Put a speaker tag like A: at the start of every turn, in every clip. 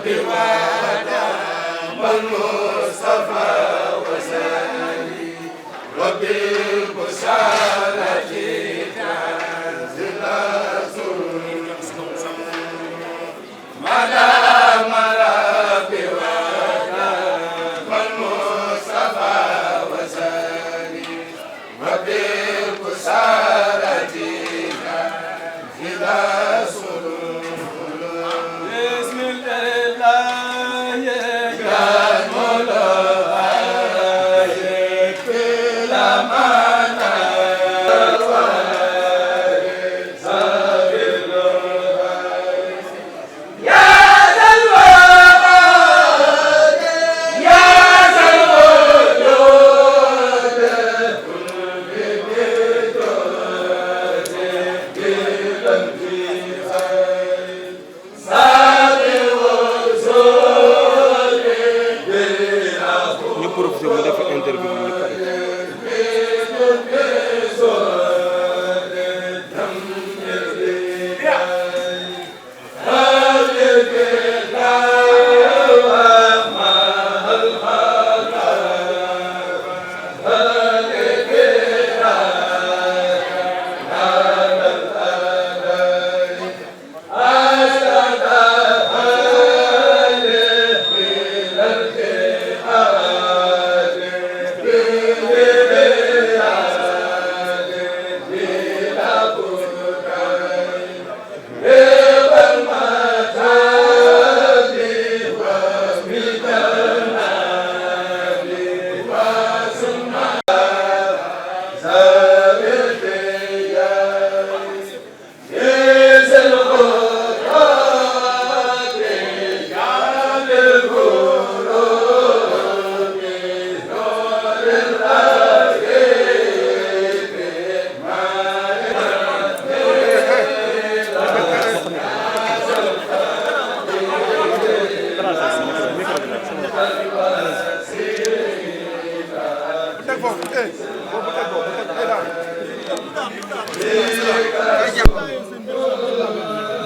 A: bi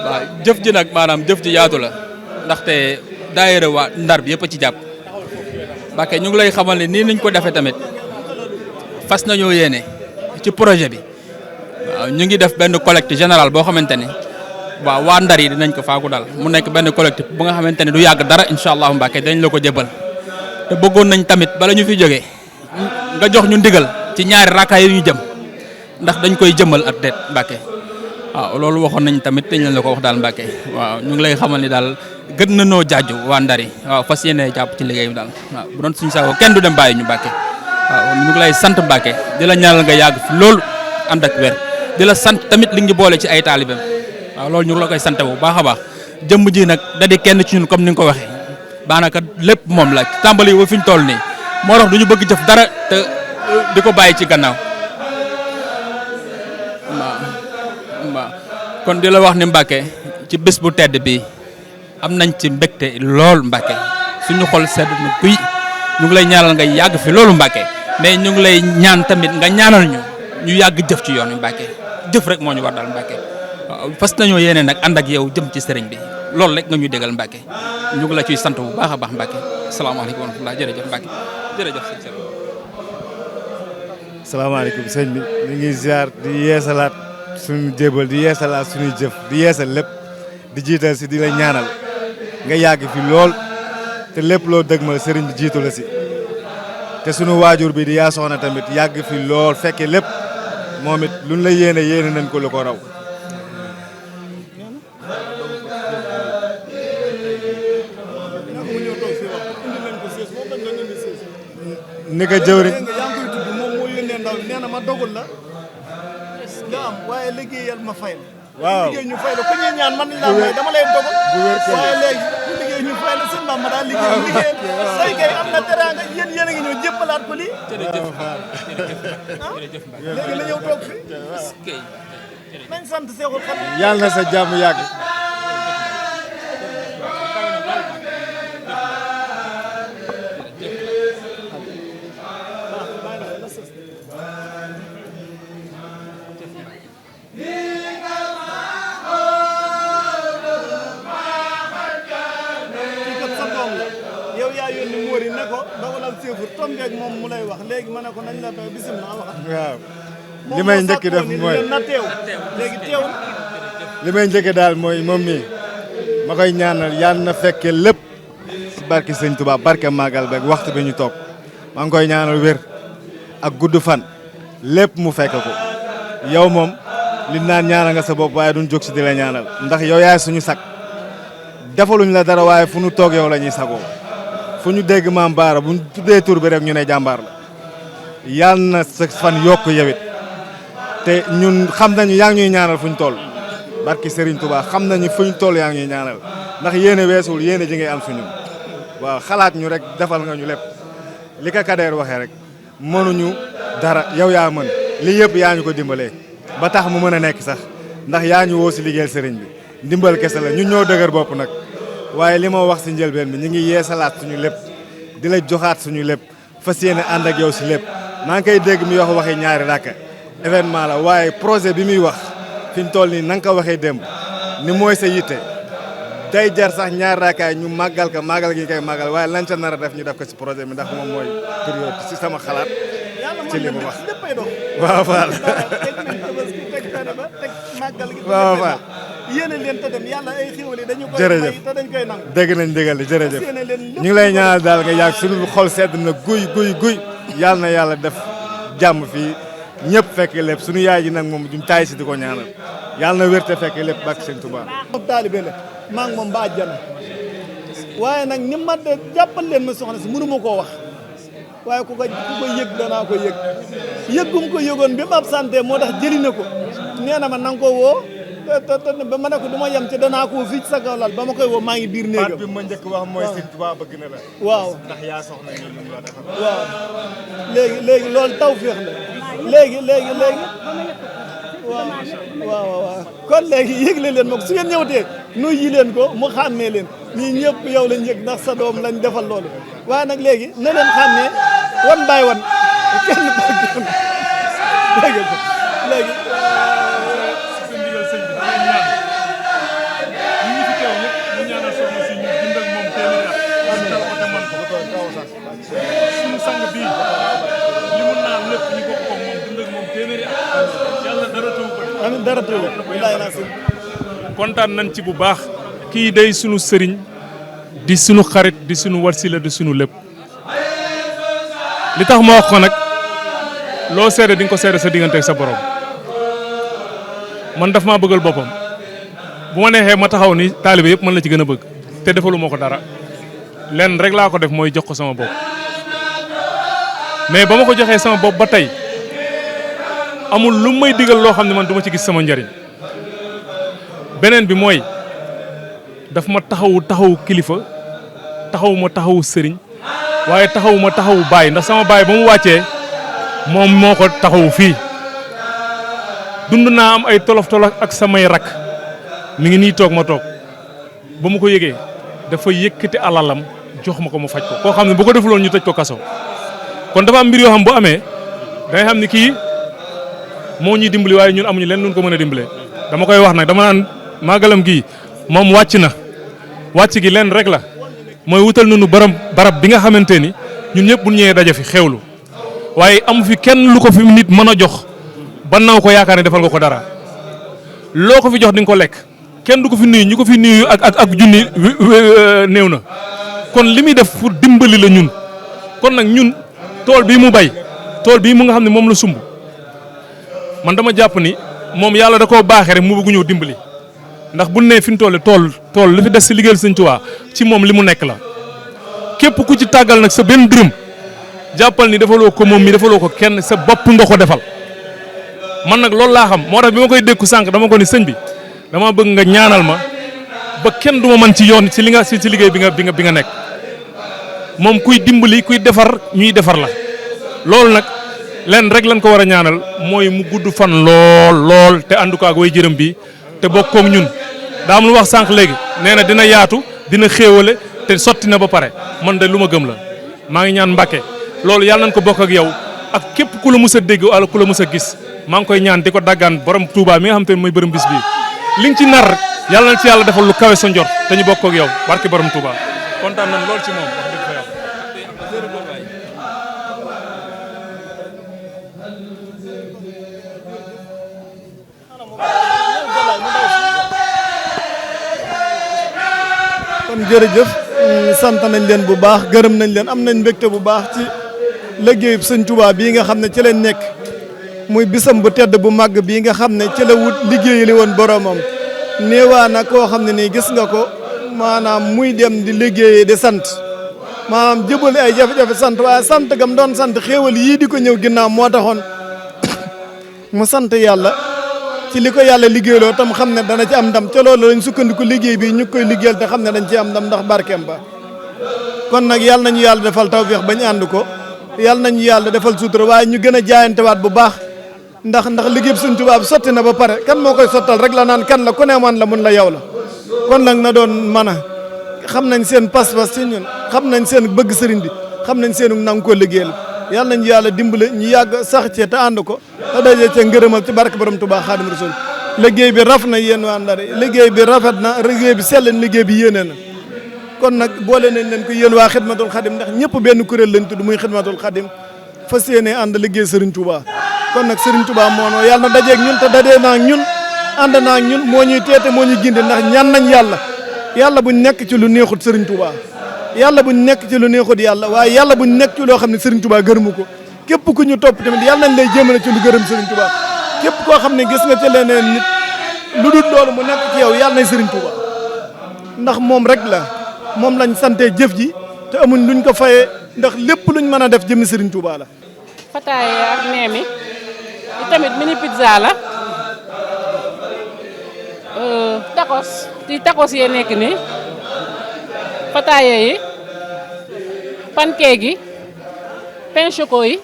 A: waaw jëf ji nag maanaam jëf ji yaatu la ndaxte daayira waa Ndar bi yëpp a ci jàpp Mbàkke ñu ngi lay xamal ne nii nañ ko defee tamit fas nañoo yéene ci projet bi waaw ñu ngi def benn collecte général boo xamante ne waaw waa Ndar yi dinañ ko faagu daal mu nekk benn collecte bu nga xamante ne du yàgg dara incha allahu Mbàkke dañ la ko jébal te bëggoon nañ tamit bala ñu fi jógee nga jox ñu ndigal ci ñaari rakkaay yu ñu jëm ndax dañ koy jëmal ak déet Mbàkke waaw loolu waxoon nañ tamit dañ leen la ko wax daal Mbàkke waaw ñu ngi lay xamal ni daal gën na noo jaaju waa Ndar yi waaw fas yéene jàpp ci liggéey bi daal waaw bu doon suñu sago kenn du dem bàyyi ñu Mbàkke waaw ñu ngi lay sant Mbàkke di la ñaanal nga yàgg fi loolu ànd ak wér di la sant tamit li nga boole ci ay taalibeem waaw loolu ñu ngi la koy sant bu baax a baax jëmm ji nag da di kenn ci ñun comme ni nga ko waxee daanaka lépp moom la tàmbali ba fi ñu toll nii moo tax du ñu bëgg jëf dara te di ko bàyyi ci gannaaw waaw kon di la wax ni Mbàkke ci bés bu tedd bi am nañ ci mbégte lool Mbàkke suñu xol sedd na kuy ñu ngi lay ñaanal nga yàgg fi loolu Mbàkke mais ñu ngi lay ñaan tamit nga ñaanal ñu yàgg jëf ci yoon wi Mbàkke jëf rek moo ñu war daal Mbàkke waaw fas nañoo yéene nag ànd ak yow jëm ci sëriñ bi loolu rek nga ñu dégal Mbàkke ñu ngi la ciy sant bu baax a baax Mbàkke asalaamaaleykum wa rahmatulah jërëjëf Mbàkke jërëjëf sëñ Sëriñ.
B: salaamaaleykum sëñ bi ñu ngi ziar di yeesalaat suñu jébal di yeesalaat suñuy jëf di yeesal lépp di jiital si di la ñaanal nga yàgg fi lool te lépp loo dëgmal sëriñ bi jiitu la si te sunu waajur bi di yaa soxna tamit yàgg fi lool fekke lépp moom it luñ la yéene nañ ko lu ko raw. ni ko jëwriñ
C: nee na ma dogul la nga am waaye liggéeyal ma fay la.
B: waaw
C: liggéey ñu fay la ku ñuy ñaan man laa may dama lay dogal. waaye léegi ku liggéey ñu fay la sëñ Bamba daal liggéey say kay am na teraanga yéen a ngi ñëw jébbalaat ko lii.
A: jërëjëf
C: léegi la ñëw toog fi nañ sant Seexul Xadiim.
B: yàlla na sa jàmm yàgg.
C: tombeeg moom mu lay wax léegi ma ne ko nañ la doy bisimilah waxat.
B: waaw li may njëkk def mooy
C: na teew léegi teew
B: li may njëkk daal mooy moom mii ma koy ñaanal yàlla na fekke lépp si barke sëñ Touba barke Magal beeg waxtu bi ñu toog maa ngi koy ñaanal wér ak gudd fan lépp mu fekk ko yow moom li naan ñaanal nga sa bopp waaye duñ jóg si di la ñaanal ndax yow yaay suñu sag defaluñ la dara waaye fu ñu toog yow la ñuy sagoo fu ñu dégg maam Baara bu ñu tuddee tur bi rek ñu ne jàmbaar la yàlla na sa fan yokk yowit te ñun xam nañu yaa ngi ñuy ñaanal fu ñu toll barki Serigne Touba xam nañu fu ñu toll yaa ngi ñuy ñaanal ndax yéene weesuwul yéene ji ngay am suñu waaw xalaat ñu rek defal nga ñu lépp li ko Kader waxee rek mënuñu dara yow yaa mën lii yëpp yaa ñu ko dimbalee ba tax mu mën a nekk sax ndax yaa ñu woo si liggéeyal Serigne bi ndimbal kese la ñun ñoo dëgër bopp nag waaye li ma wax si njëlbeen bi ñu ngi yeesalaat suñu lépp di la joxaat suñu lépp fas yéene ànd ak yow si lépp maa ngi koy dégg mi wax waxi ñaari rakka événement la waaye projet bi muy wax fi ñu toll nii na nga ko waxee démb ni mooy sa yitte day jar sax ñaari rakkaay ñu màggal ko màggal gi ñu koy màggal waaye lan ca nar a def ñu def ko si projet bi ndax moom mooy priorité si sama xalaat ci li mu wax. waaw Fall. waaw Fall.
C: yéene leen te dem yàlla ay xéwal yi dañu koy
B: jërëjëf
C: may te dañ koy nangu.
B: dégg nañ déggal jërëjëf ñu ngi lay ñaanal daal nga yàgg suñu xol sedd na guy yàlla na yàlla def jàmm fii ñëpp fekk lépp suñu yaay ji nag moom duñ taay si di ko ñaanal yàlla na wér te fekk lépp bak sëñ Tuubaa.
C: moom taalibe la maa ngi moom ba àjjana waaye nag ni ma de jàppal leen ma soxna si mënu ma koo wax waaye ku ko yëg danaa ko yëg yëggum ko yëgoon bi mu absenté moo tax jëli na ko nee na ma na nga ko woo te ba ma ne ko du ma yem ci danaa ko fii ci sa kaw lal ba ma koy woo maa ngi biir néegam.
B: baat bi ma njëkk wax mooy sëñ Tuubaa bëgg na la.
C: waaw
B: ndax yaa soxna ñu lu la defal.
C: waaw léegi loolu tawfeex la léegi waaw kon léegi yëgle leen ma ko su ngeen ñëwtee nuyu leen ko mu xàmmee leen ñii ñëpp yow lañ yëg ndax sa doom lañ defal loolu waaye nag léegi na leen xam ne wan baay wan kenn léegi léegi
D: suñu sang bii li mu naan lépp ñu bokk ko moom dund ak moom téeméeri at yàlla dara taw ko
C: amiin dara taw wallaay naa si
D: kontaan nañ ci bu baax kii day sunu sëriñ di sunu xarit di sunu wasila di sunu lépp li tax ma wax ko nag loo seede di nga ko seede sa diggante ak sa borom man daf maa bëggal boppam bu ma neexee ma taxaw ni taalibe yëpp man la ci gën a bëgg te defalu ma ko dara lenn rek laa ko def mooy jox ko sama bopp mais ba ma ko joxee sama bopp ba tey amul lu may digal loo xam ne man du ma ci gis sama njariñ beneen bi mooy daf ma taxawu kilifa taxawu ma taxawu sëriñ waaye taxawu ma taxawu baay ndax sama baay ba mu wàccee moom moo ko taxawu fii dund naa am ay tolof-tolof ak samay rak mi ngi nii toog ma toog ba mu ko yëgee dafa yëkkati alalam jox ma ko mu faj ko koo xam ne bu ko defuloon ñu tëj ko kaso kon dafa am mbir yoo xam bu amee dangay xam ni kii moo ñuy dimbali waaye ñun amuñu leen nun ko mën a dimbale dama koy wax nag dama naan màggalam gii moom wàcc na wàcc gi leen rek la mooy wutal nañu barab bi nga xamante ni ñun ñëpp bu ñëwee daje fi xewlu waaye amu fi kenn lu ko fi nit mën a jox ba naw ko yaakaar ne defal nga ko dara loo ko fi jox di nga ko lekk kenn du ko fi nuyu ñu ko fi nuyu ak junni néew na kon li muy def pour dimbali la ñun kon nag ñun tool bii mu bay tool bii mu nga xam ne moom la sumb man dama jàpp ni moom yàlla da koo baaxee rek mu bëgg ñëw dimbali ndax bu ne fi mu tool li fi des si liggéeyal Sëñ Tuubaa ci moom li mu nekk la képp ku ci tàggal nag sa benn dërëm jàppal ni defaloo ko moom mi defaloo ko kenn sa bopp nga ko defal man nag loolu laa xam moo tax bi ma koy dékku sànq dama ko ni sëñ bi dama bëgg nga ñaanal ma ba kenn du ma mën ci yoon ci li nga ci liggéey bi nga nekk moom kuy dimbali kuy defar ñuy defar la loolu nag leen rek lañ ko war a ñaanal mooy mu gudd fan lool te ànd ko ak way jërëm bi te bokkoog ñun daa am lu wax sànq léegi nee na dina yaatu dina xéewale te sotti na ba pare man de lu ma gëm la maa ngi ñaan Mbàkke loolu yàlla nañ ko bokk ak yow ak képp ku la mës a dégg wala ku la mës a gis maa ngi koy ñaan di ko daggaan borom Touba mi nga xam te ne mooy borom bis bii li nga ci nar yàlla na ci yàlla defal lu kawe sa njort te ñu bokk ak yow barke borom Touba kontaan nañ lool ci moom wax dëgg fa yàlla.
C: kon jërëjëf sant nañ leen bu baax gërëm nañ leen am nañ mbégte bu baax ci liggéeyub Sëñ Tuubaa bii nga xam ne ci leen nekk muy bisam bu tedd bu màgg bii nga xam ne ci la wut liggéeyali woon boromam néewaa na koo xam ne nii gis nga ko maanaam muy dem di liggéeyee di sant maanaam jëbali ay jafe-jafe sant waaye sant gam doon sant xéewal yii di ko ñëw ginnaaw moo taxoon mu sant yàlla ci li ko yàlla liggéeyloo tam xam ne dana ci am ndam ca loolu lañ sukkandiku liggéey bi ñu koy liggéeyal te xam ne dañ ci am ndam ndax barkeem ba kon nag yàlla nañu yàlla defal tawfeex bañ ànd ko yàlla nañu yàlla defal sutura waaye ñu gën a jaayantewaat bu baax ndax liggéey bi Sëñ Tuubaa bi sotti na ba pare kan moo koy sottal rek la naan kan la ku ne man la mun la yow la kon nag na doon mën a xam nañ seen pas-pas ci ñun xam nañ seen bëgg sëriñ bi xam nañ seenu nangu ko liggéeyal yàlla nañu yàlla dimbale ñu yàgg sax ci te ànd ko te dajee ca ngërëmal ci barke borom Tuubaa Xaadimu Rasuul liggéey bi raf na yéen waa Ndar liggéey bi rafet na liggéey bi sell na liggéey bi yéene na kon nag boole nañ leen ko yéen waa Xidmatul Xadim ndax ñëpp benn kuréel lañ tudd muy Xidmatul Xadim fas yéene ànd liggéey Serigne Touba kon nag Serigne Touba moo noo yàlla na dajeeg ñun te dajee naa ak ñun ànd naa ak ñun moo ñuy teete moo ñuy gindi ndax ñaan nañ yàlla buñ nekk ci lu neexut Serigne Touba yàlla buñ nekk ci lu neexut yàlla waaye yàlla buñ nekk ci loo xam ne Serigne Touba gërëmu ko képp ku ñu topp tamit yàlla nañ lay jéemale ci lu gërëm Serigne Touba képp koo xam ne gis nga ci leneen nit lu dul loolu mu nekk ci yow yàlla nañ Serigne Touba ndax moom rek la moom lañ sante jëf ji te amuñ luñ ko fayee ndax lépp luñ mën a def jëmmi Serigne Touba la.
E: Fataaye ak neemi li tamit mini pizza la tacos yee nekk nii fataaye yi pancake yi pain choco yi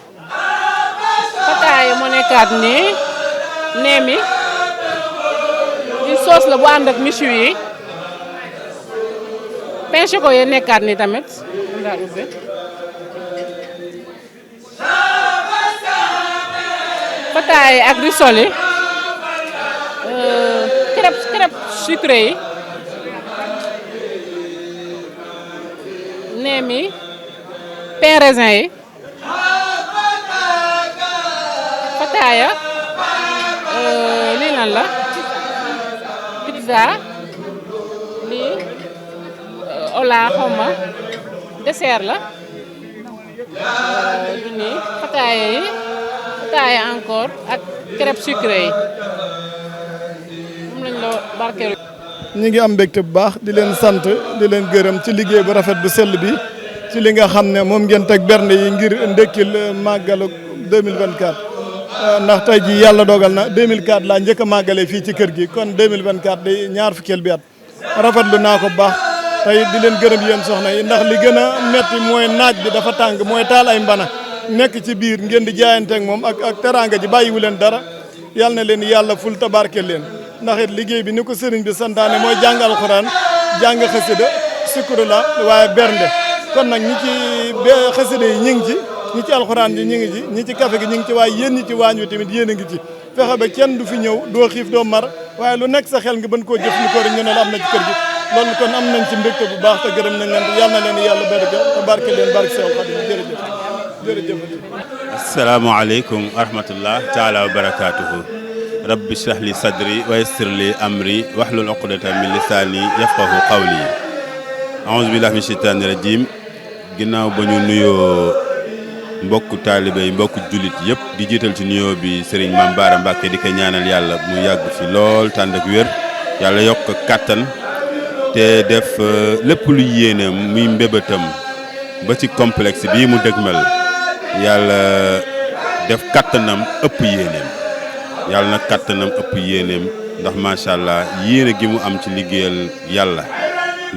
E: fataaye moo nekkaat nii neemi di sauce la bu ànd ak michu yi pain choco yi nekkaat ni tamit daal ubbe fataay ak risol yi crêpe sucré yi neem yi pain raisin yi fataaya lii lan la pizza lii ola xawma dessert la du nii fataaya encore ak crêpe sucré yi moom lañ la barkeelu.
C: ñi ngi am mbégte bu baax di leen sant di leen gërëm ci liggéey bu rafet bu sell bi ci li nga xam ne moom ngeen teg bernde yi ngir ndékkil màggalu 2024 ndax tey ji yàlla dogal na 2004 laa njëkk a màggale fii ci kër gi kon 2024 day ñaar fukkeel bi at rafetlu naa ko bu baax tey di leen gërëm yéen soxna yi ndax li gën a metti mooy naaj bi dafa tàng mooy taal ay mbana nekk ci biir ngeen di jaayanteeg moom ak teraanga ji bàyyiwu leen dara yàlla na leen yàlla ful tabarkeel leen ndax it liggéey bi ni ko sëriñ bi santaane mooy jàng alxuraan jàng xasida sukuru la waaye bernde kon nag ñi ci xasida yi ñi ngi ci ñi ci alxuraan ji ñi ngi ci ñi ci café gi ñi ngi ci waaye yéen ñi ci waañ wi tamit yéen a ngi ci fexe ba kenn du fi ñëw doo xiif doo mar waaye lu nekk sa xel nga bën koo jëfandikoo rek ñu ne la am na ci kër gi loolu kon am nañ ci mbégte bu baax te gërëm nañ leen yàlla na leen yàlla barke te barke leen barke Seex Xaadim jërëjëf jërëjëf.
F: asalaamaaleykum wa rahmatullah taala wa barakaatuhu rabbi shrah li sadri wa yassir li amri wahlul uqdatan min lisaani yafqahu qawli a'uuzu billahi min shaytaani rajim ginnaaw ba ñu nuyoo mbokku taalibe yi mbokku jullit yëpp di jiital ci nuyoo bi Serigne Mame Bara Mbacké di ko ñaanal yàlla mu yàgg fi lool tànd ak wér yàlla yokk kattan te def lépp lu yéene muy mbébétam ba ci complexe bii mu dëgmal yàlla def kattanam ëpp yéeneem yàlla na kattanam ëpp yéeneem ndax macha allah yéene gi mu am ci liggéeyal yàlla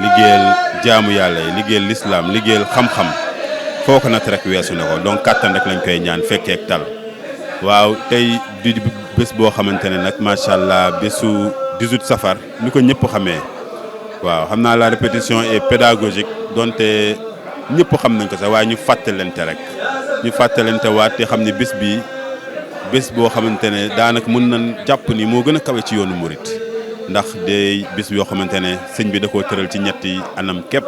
F: liggéeyal jaamu yàlla yi liggéeyal lislaam liggéeyal xam-xam foo ko nag rek weesu na ko donc kattan rek lañ koy ñaan fekkee ak tal waaw tey di bés boo xamante ne nag macha allah bésu 18 safar ni ko ñëpp xamee waaw xam naa la répétition est pédagogique donte ñëpp xam nañ ko sax waaye ñu fàttalante rek ñu fàttalante waat te xam ne bés bi bés boo xamante ne daanaka mën nañ jàpp ni moo gën a kawe ci yoonu murit ndax day bés yoo xamante ne sëñ bi da koo tëral ci ñetti anam képp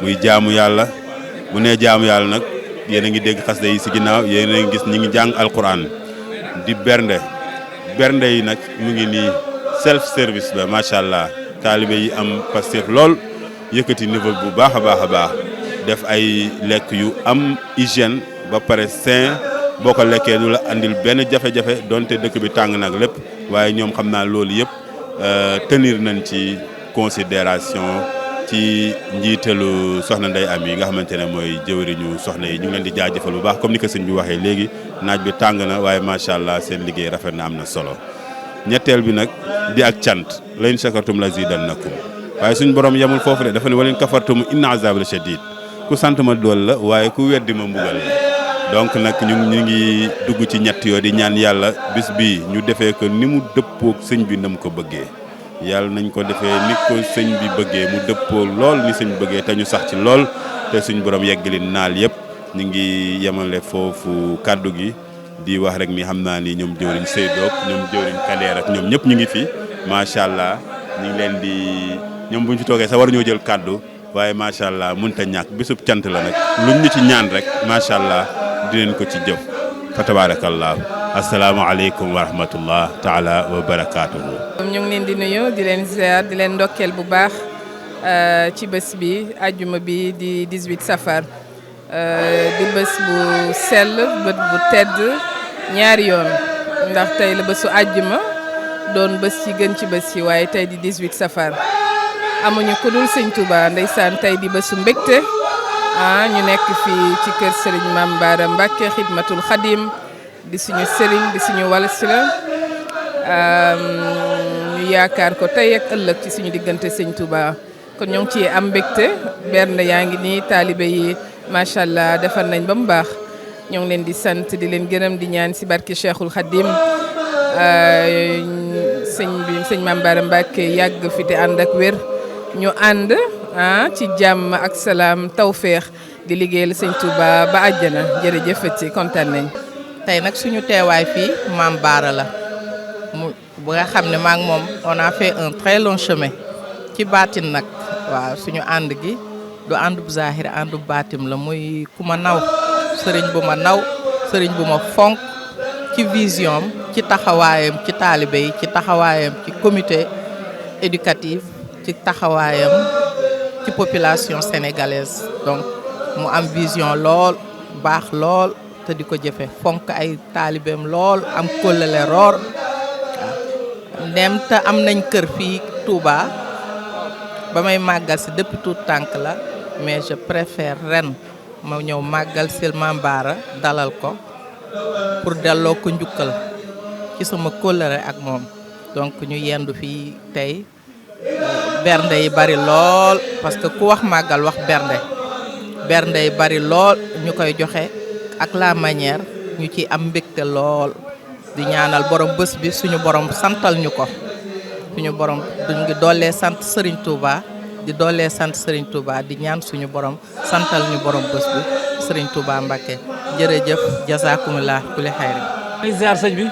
F: muy jaamu yàlla bu nee jaamu yàlla nag yéen a ngi dégg xasida yi si ginnaaw yéen a ngi gis ñi ngi jàng alquran di bernde yi nag mu ngi nii self service la macha allah taalibe yi am Pastef lool yëkkati niveau bu baax a baax a baax def ay lekk yu am hygiène ba pare sain boo ko lekkee du la andil benn jafe-jafe donte dëkk bi tàng nag lépp waaye ñoom xam naa loolu yëpp tenir nañ ci considération ci njiitalu soxna Ndeye Amy yi nga xamante ne mooy jëwriñu soxna yi ñu ngi leen di jaajëfal bu baax comme ni ko sëñ bi waxee léegi naaj bi tàng na waaye macha allah seen liggéey rafet na am na solo ñetteel bi nag di ak cant la in shakartum la zidannakum waaye suñ borom yemul foofu de dafa ne wala in kafartum inna azabi la shadid ku sant ma dool la waaye ku weddi ma mbugal la donc nag ñu ngi dugg ci ñett yoo di ñaan yàlla bis bi ñu defee ko ni mu dëppoog sëñ bi na mu ko bëggee yàlla nañ ko defee ni ko sëñ bi bëggee mu dëppoo lool ni sëñ bi bëggee te ñu sax ci lool te suñ borom yeggali naal yëpp ñu ngi yemale foofu kàddu gi di wax rek ni xam naa ni ñoom jëwriñ Seydou ñoom jëwriñ Kadeer ak ñoom ñëpp ñu ngi fi macha allah ñu ngi leen di ñoom bu ñu fi toogee sax war ñoo jël kàddu waaye macha allah mënut a ñàkk bisub cant la nag luñ ñu ci ñaan rek macha allah dinañ ko ci jëf fa tabarakallah asalaamaaleykum wa rahmatullah taala wa barakaatuhu.
G: ñu ngi leen di nuyu di leen ziar di leen ndokkeel bu baax ci bés bi àjjuma bi di 18 safar di bés bu sell bët bu tedd ñaari yoon ndax tey la bésu àjjuma doon bés ci gën ci bés yi waaye tey di 18 safar amuñu ku dul sëñ Touba ndeysaan tey di bésu mbégte ñu nekk fii ci kër Serigne Mame Bara Mbacké Xidmatul Xadim di suñu Serigne di suñu wasila ñu yaakaar ko tey ak ëllëg ci suñu diggante sëñ Touba kon ñoo ngi ciy am mbégte benn yaa ngi nii taalibe yi macha allah defar nañ ba mu baax ñoo ngi leen di sant di leen gërëm di ñaan si barke Cheikhul Khadim sëñ Mame Bara Mbacké yàgg fi te ànd ak wér ñu ànd ci jàmm ak salaam tawféex di liggéeyal sëñ Touba ba àjjana jërëjëfati kontaan nañ. tey nag suñu teewaay fii Mame Bara la mu bu nga xam ne maa ngi moom on a fait un très long chemin ci baatin nag waaw suñu ànd gi du ànd bu zahir ànd bu baatim la muy ku ma naw sëriñ bu ma naw sëriñ bu ma fonk ci vision am ci taxawaayam ci taalibe yi ci taxawaayam ci comité éducatif ci taxawaayam ci population sénégalaise donc mu am vision lool baax lool te di ko jëfe fonk ay taalibeem lool am kóllële roor waaw ndem te am nañ kër fii Touba ba may màggal si depuis tout tànk la mais je préfère ren ma ñëw màggal si Mame Bara dalal ko pour delloo ko njukkal ci sama kóllëre ak moom donc ñu yendu fii tey bernde yi bari lool parce que ku wax màggal wax bernde yi bari lool ñu koy joxe ak la manière ñu ci am mbégte lool di ñaanal borom bés bi suñu borom santal ñu ko suñu borom duñ ngi doolee sant Serigne Touba di doolee sant Serigne Touba di ñaan suñu borom santal ñu borom bés bi Serigne Touba Mbacké jërëjëf jazakumullah kulli xayri.
H: ay ziar sëñ bi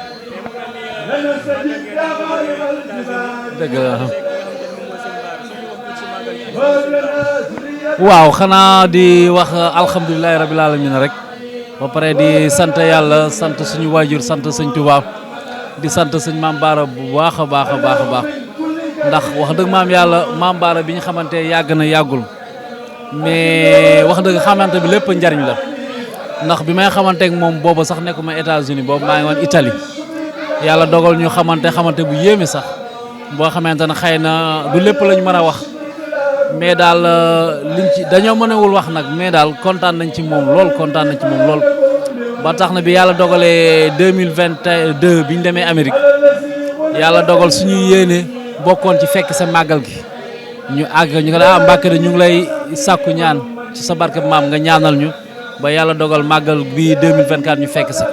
H: dëgg la waaw xanaa di wax alhamdulilahi rabil alamin rek ba pare di sant yàlla sant suñu waajur sant sëñ Touba di sant sëñ Mame Bara bu baax a baax a baax a baax ndax wax dëgg maam yàlla Mame Bara bi ñu xamante yàgg na yàggul mais wax dëgg xamante bi lépp njariñ la ndax bi may xamante ak moom boobu sax nekkuma États-Unis boobu maa ngi woon Italie yàlla dogal ñu xamante bu yéeme sax boo xamante ne xëy na du lépp lañ mën a wax mais daal liñ ci dañoo mënewul wax nag mais daal kontaan nañ ci moom lool kontaan nañ ci moom lool ba tax na bi yàlla dogalee 2022 bi ñu demee Amérique yàlla dogal suñu yéene bokkoon ci fekk sa màggal gi ñu àgg ñu ko Mbàkke de ñu ngi lay sàkku ñaan ci sa barke maam nga ñaanal ñu ba yàlla dogal màggal bi 2024 ñu fekk sa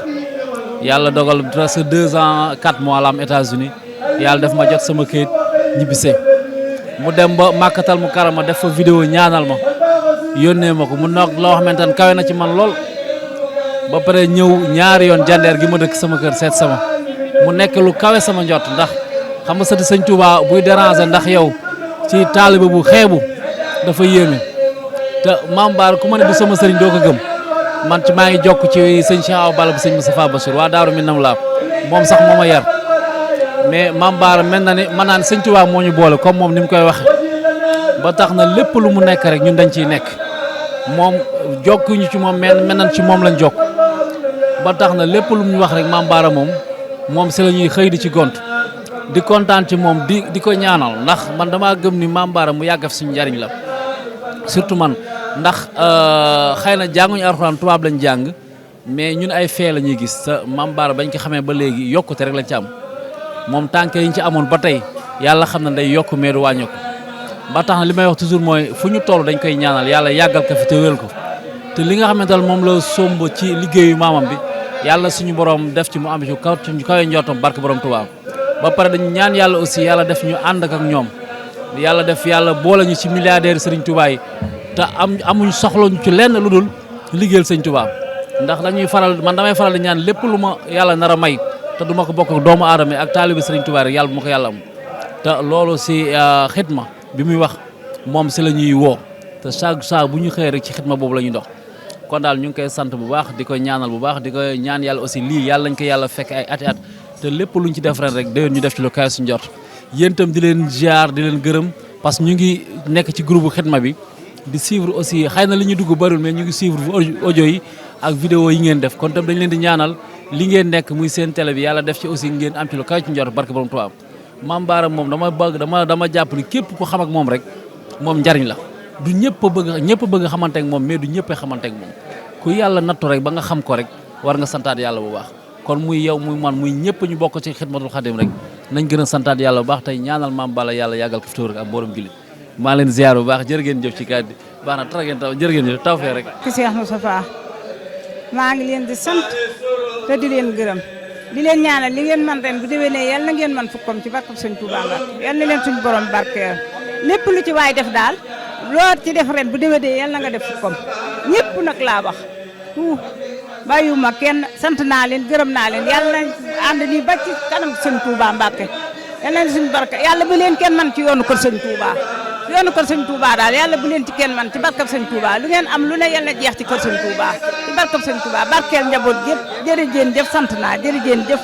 H: yàlla dogal presque 2 ans 4 mois la am États-Unis yàlla def ma jot sama këyit ñibbisee mu dem ba màkkatal mu karama def fa vidéo ñaanal ma yónnee ma ko mu noog loo xamante ne kawe na ci man lool ba pare ñëw ñaari yoon jandeer gi ma dëkk sama kër seet sama mu nekk lu kawe sama njot ndax xam nga sëti sëñ Touba buy déranger ndax yow ci taaliba bu xeebu dafa yéeme te Mame Bara ku ma ne du sama sëriñ doo ko gëm man ci maa ngi jokk ci sëñ Cheikh Awa Balla bu sëñ Moustapha Bachir waa Daaru Minam laa moom sax moo ma yar mais Mame Bara mel na ni man naan sëñ Touba moo ñu boole comme moom ni mu koy waxe ba tax na lépp lu mu nekk rek ñun dañ ciy nekk moom jokkuñu ci moom mel nañ ci moom lañ jokk ba tax na lépp lu mu wax rek Mame Bara moom si la ñuy xëy di ci gont di kontaan ci moom di ko ñaanal ndax man damaa gëm ni Mame Bara mu yàgg fi suñu njariñ la surtout man ndax xëy na jànguñu alxuraan tubaab lañ jàng mais ñun ay fee la ñuy gis te Mame Bara bañ ko xamee ba léegi yokkute rek lañ ci am moom tànk yi ñu ci amoon ba tey yàlla xam na day yokk mais du wàññeeku ba tax na li may wax toujours mooy fu ñu toll dañ koy ñaanal yàlla yàggal ko fi te wéral ko te li nga xamante ne moom la somb ci liggéeyu maamam bi yàlla suñu borom def ci mu am ci kaw ci kaw njottam barke borom Tuubaa ba pare dañu ñaan yàlla aussi yàlla def ñu ànd ak ñoom yàlla def yàlla boole ñu ci milliardaire Serigne Touba yi te amuñ soxla ñu ci lenn lu dul liggéeyal Serigne Touba ndax damay faral di ñaan lépp lu ma yàlla nar a may te du ma ko bokk ak doomu aadama ak taalibi Serigne Touba rek yàlla bu ma ko yàlla am te loolu si xitma bi muy wax moom si la ñuy woo te chaque saa bu ñu xëyee rek ci xitma boobu la ñuy dox kon daal ñu ngi koy sant bu baax di ko ñaanal bu baax di ko ñaan yàlla aussi lii yàlla nañ ko yàlla fekk ay ati at te lépp luñ ci def ren rek déwén ñu def ci lu kaay suñu jot yéen itam di leen ziar di leen gërëm parce que ñu ngi nekk ci groupe xitma bi di suivre aussi xëy na li ñu dugg bariwul mais ñu ngi suivre audio yi ak vidéo yi ngeen def kon tam dañ leen di ñaanal li ngeen nekk muy seen télé bi yàlla def ci aussi ngeen am ci lu kaay ci njort barke borom Tuubaa Mame Bara moom dama jàpp ni képp ku xam ak moom rek moom njariñ la du ñëpp bëgg xamante ak moom mais du ñëpp xamante ak moom ku yàlla nattu rek ba nga xam ko rek war nga santaat yàlla bu baax kon muy yow muy man muy ñëpp ñu bokk ci xidmatul xadim rek nañ gën a santaat yàlla bu baax tey ñaanal Mame Bara yàlla yàggal ko fi tawrek ak mboolem jullit maa leen ziar bu baax jërë ngeen jëf ci kàddu baax na tara ngeen taw jërë ngeen jëf taw fee rek
I: ki Cheikh Moustapha maa ngi leen di sant te di leen gërëm di leen ñaanal li ngeen man ren bu déwénee yal na ngeen man fukkam ci barkab Sëñ Tuubaa Mbàkke yal na leen suñu borom barkeel lépp lu ci waay def daal loo ci def ren bu déwénee yal na nga def comme ñëpp nag laa wax tout bàyyiwuma kenn sant naa leen gërëm naa leen yàlla nañ ànd nii ba ci kanam sëñ Touba Mbacke yal nañ suñu barke yàlla bu leen kenn man ci yoonu kër sëñ Touba yoonu kër sëñ Touba daal yàlla bu leen ci kenn man ci barkab sëñ Touba lu ngeen am lu ne yal na jeex ci kër sëñ Touba ci barkab sëñ Touba barkeel njaboot gépp jërëjëf jëf sant naa jërëjëf jëf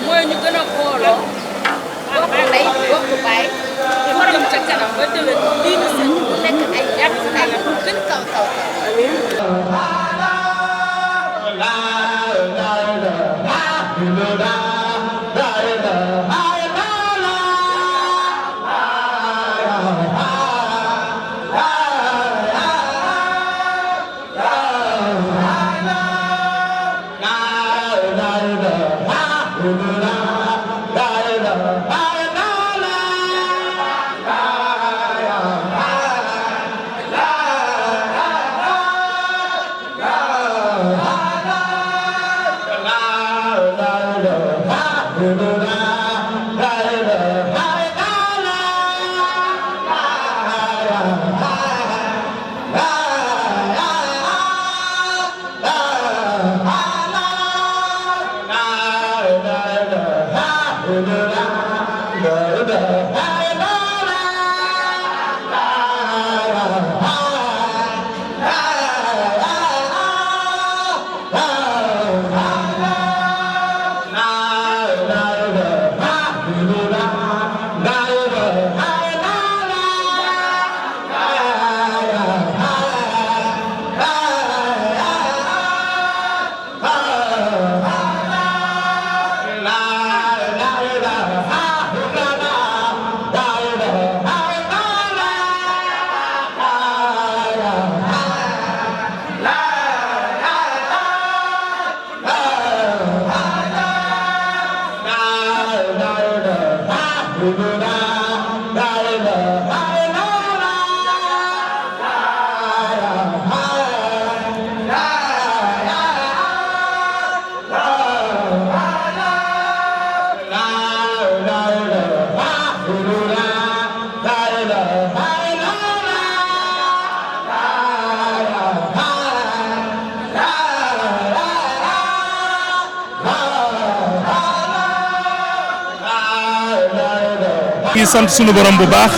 J: mooy ñu gën a booloo bokk ndey bokk baay mu jëm ca kanam ba déwén lii ñu sëñ mu nekk ay yàgg ay gën kaw kaw
K: la
D: ngi sant sunu borom bu baax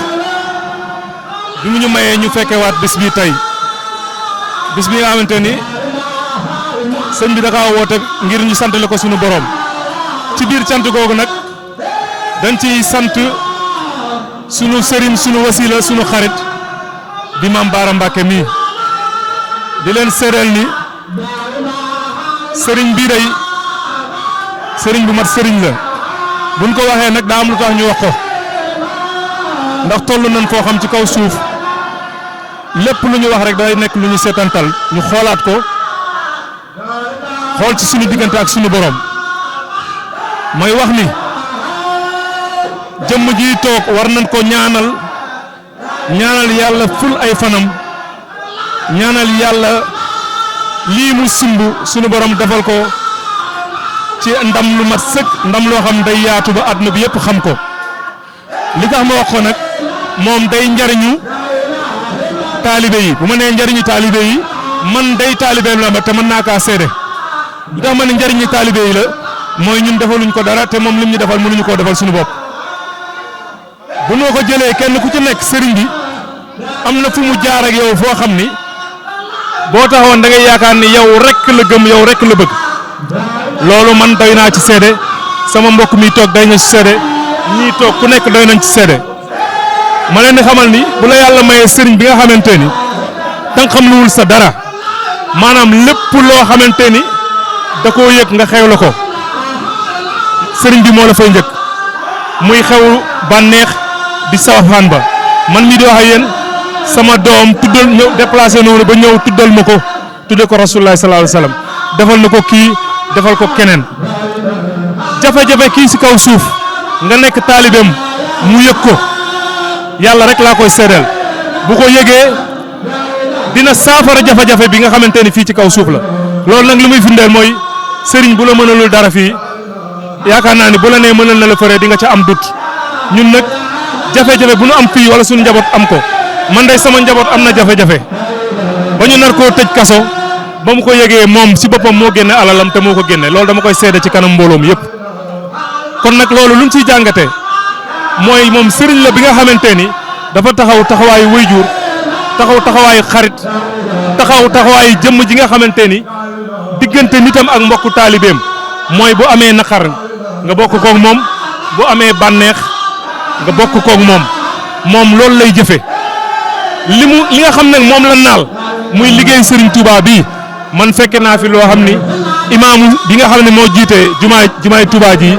D: bi mu ñu mayee ñu fekkewaat bis bi tey bis bi nga xamante ni sëñ bi da kaa woote ngir ñu santale ko sunu borom ci biir cant googu nag dañ ciy sant sunu sëriñ sunu wasila sunu xarit di Maam Baara Mbàkke mii di leen séeréel ni sëriñ bii day sëriñ bu mat sëriñ la buñ ko waxee nag daa am lu tax ñu wax ko ndax toll nañ foo xam ci kaw suuf lépp lu ñu wax rek day nekk lu ñu seetantal ñu xoolaat ko xool ci suñu diggante ak suñu borom mooy wax ni jëmm ji toog war nañ ko ñaanal yàlla ful ay fanam ñaanal yàlla lii mu simb suñu borom defal ko ci ndam lu mat sëkk ndam loo xam day yaatu ba àdduna bi yëpp xam ko li tax ma wax ko nag moom day njariñu taalibe yi bu ma nee njariñu taalibe yi man day taalibeem la ma te mën naa kaa seede li tax ma ne njariñu taalibe yi la mooy ñun defaluñ ko dara te moom lim ñu defal mënuñu koo defal suñu bopp bu noo ko jëlee kenn ku ci nekk sëriñ bi am na fu mu jaar ak yow foo xam ni boo taxawoon da ngay yaakaar ni yow rek la gëm yow rek la bëgg loolu man doy naa ci seede sama mbokk mi toog doy na ci seede ñii toog ku nekk doy nañ ci seede ma leen di xamal ni bu la yàlla mayee sëriñ bi nga xamante ni danga xam luwul sa dara maanaam lépp loo xamante ni da koo yëg nga xew la ko sëriñ bi moo la fay njëkk muy xew bànneex di sawafaan ba man mii di wax ak yéen sama doom tuddal ñëw déplacé noonu ba ñëw tuddal ma ko tudde ko rasulullah sallallahu alayhi wasallam defal na ko kii defal ko keneen jafe-jafe kii ci kaw suuf nga nekk taalibeem mu yëg ko yàlla rek laa koy seedeel bu ko yëgee dina saafara jafe-jafe bi nga xamante ni fii ci kaw suuf la loolu nag li muy firndeel mooy sëriñ bu la mënalul dara fii yaakaar naa ni bu la nee mënal na la fëree di nga ca am dut ñun nag jafe-jafe bu nu am fii wala suñu njaboot am ko man day sama njaboot am na jafe-jafe ba ñu nar koo tëj kaso ba mu ko yëgee moom si boppam moo génne alalam te moo ko génne loolu dama koy seede ci kanam mbooloom yëpp kon nag loolu luñ ciy jàngatee mooy moom sëriñ la bi nga xamante ni dafa taxaw taxawaayu waajur taxaw taxawaayu xarit taxaw taxawaayu jëmm ji nga xamante ni diggante nitam ak mbokku taalibeem mooy bu amee naqar nga bokk koog moom bu amee bànneex nga bokk koog moom loolu lay jëfe li nga xam ne moom la naal muy liggéey Serigne Touba bii man fekke naa fi loo xam ni imaamu bi nga xam ne moo jiite jumaay Touba ji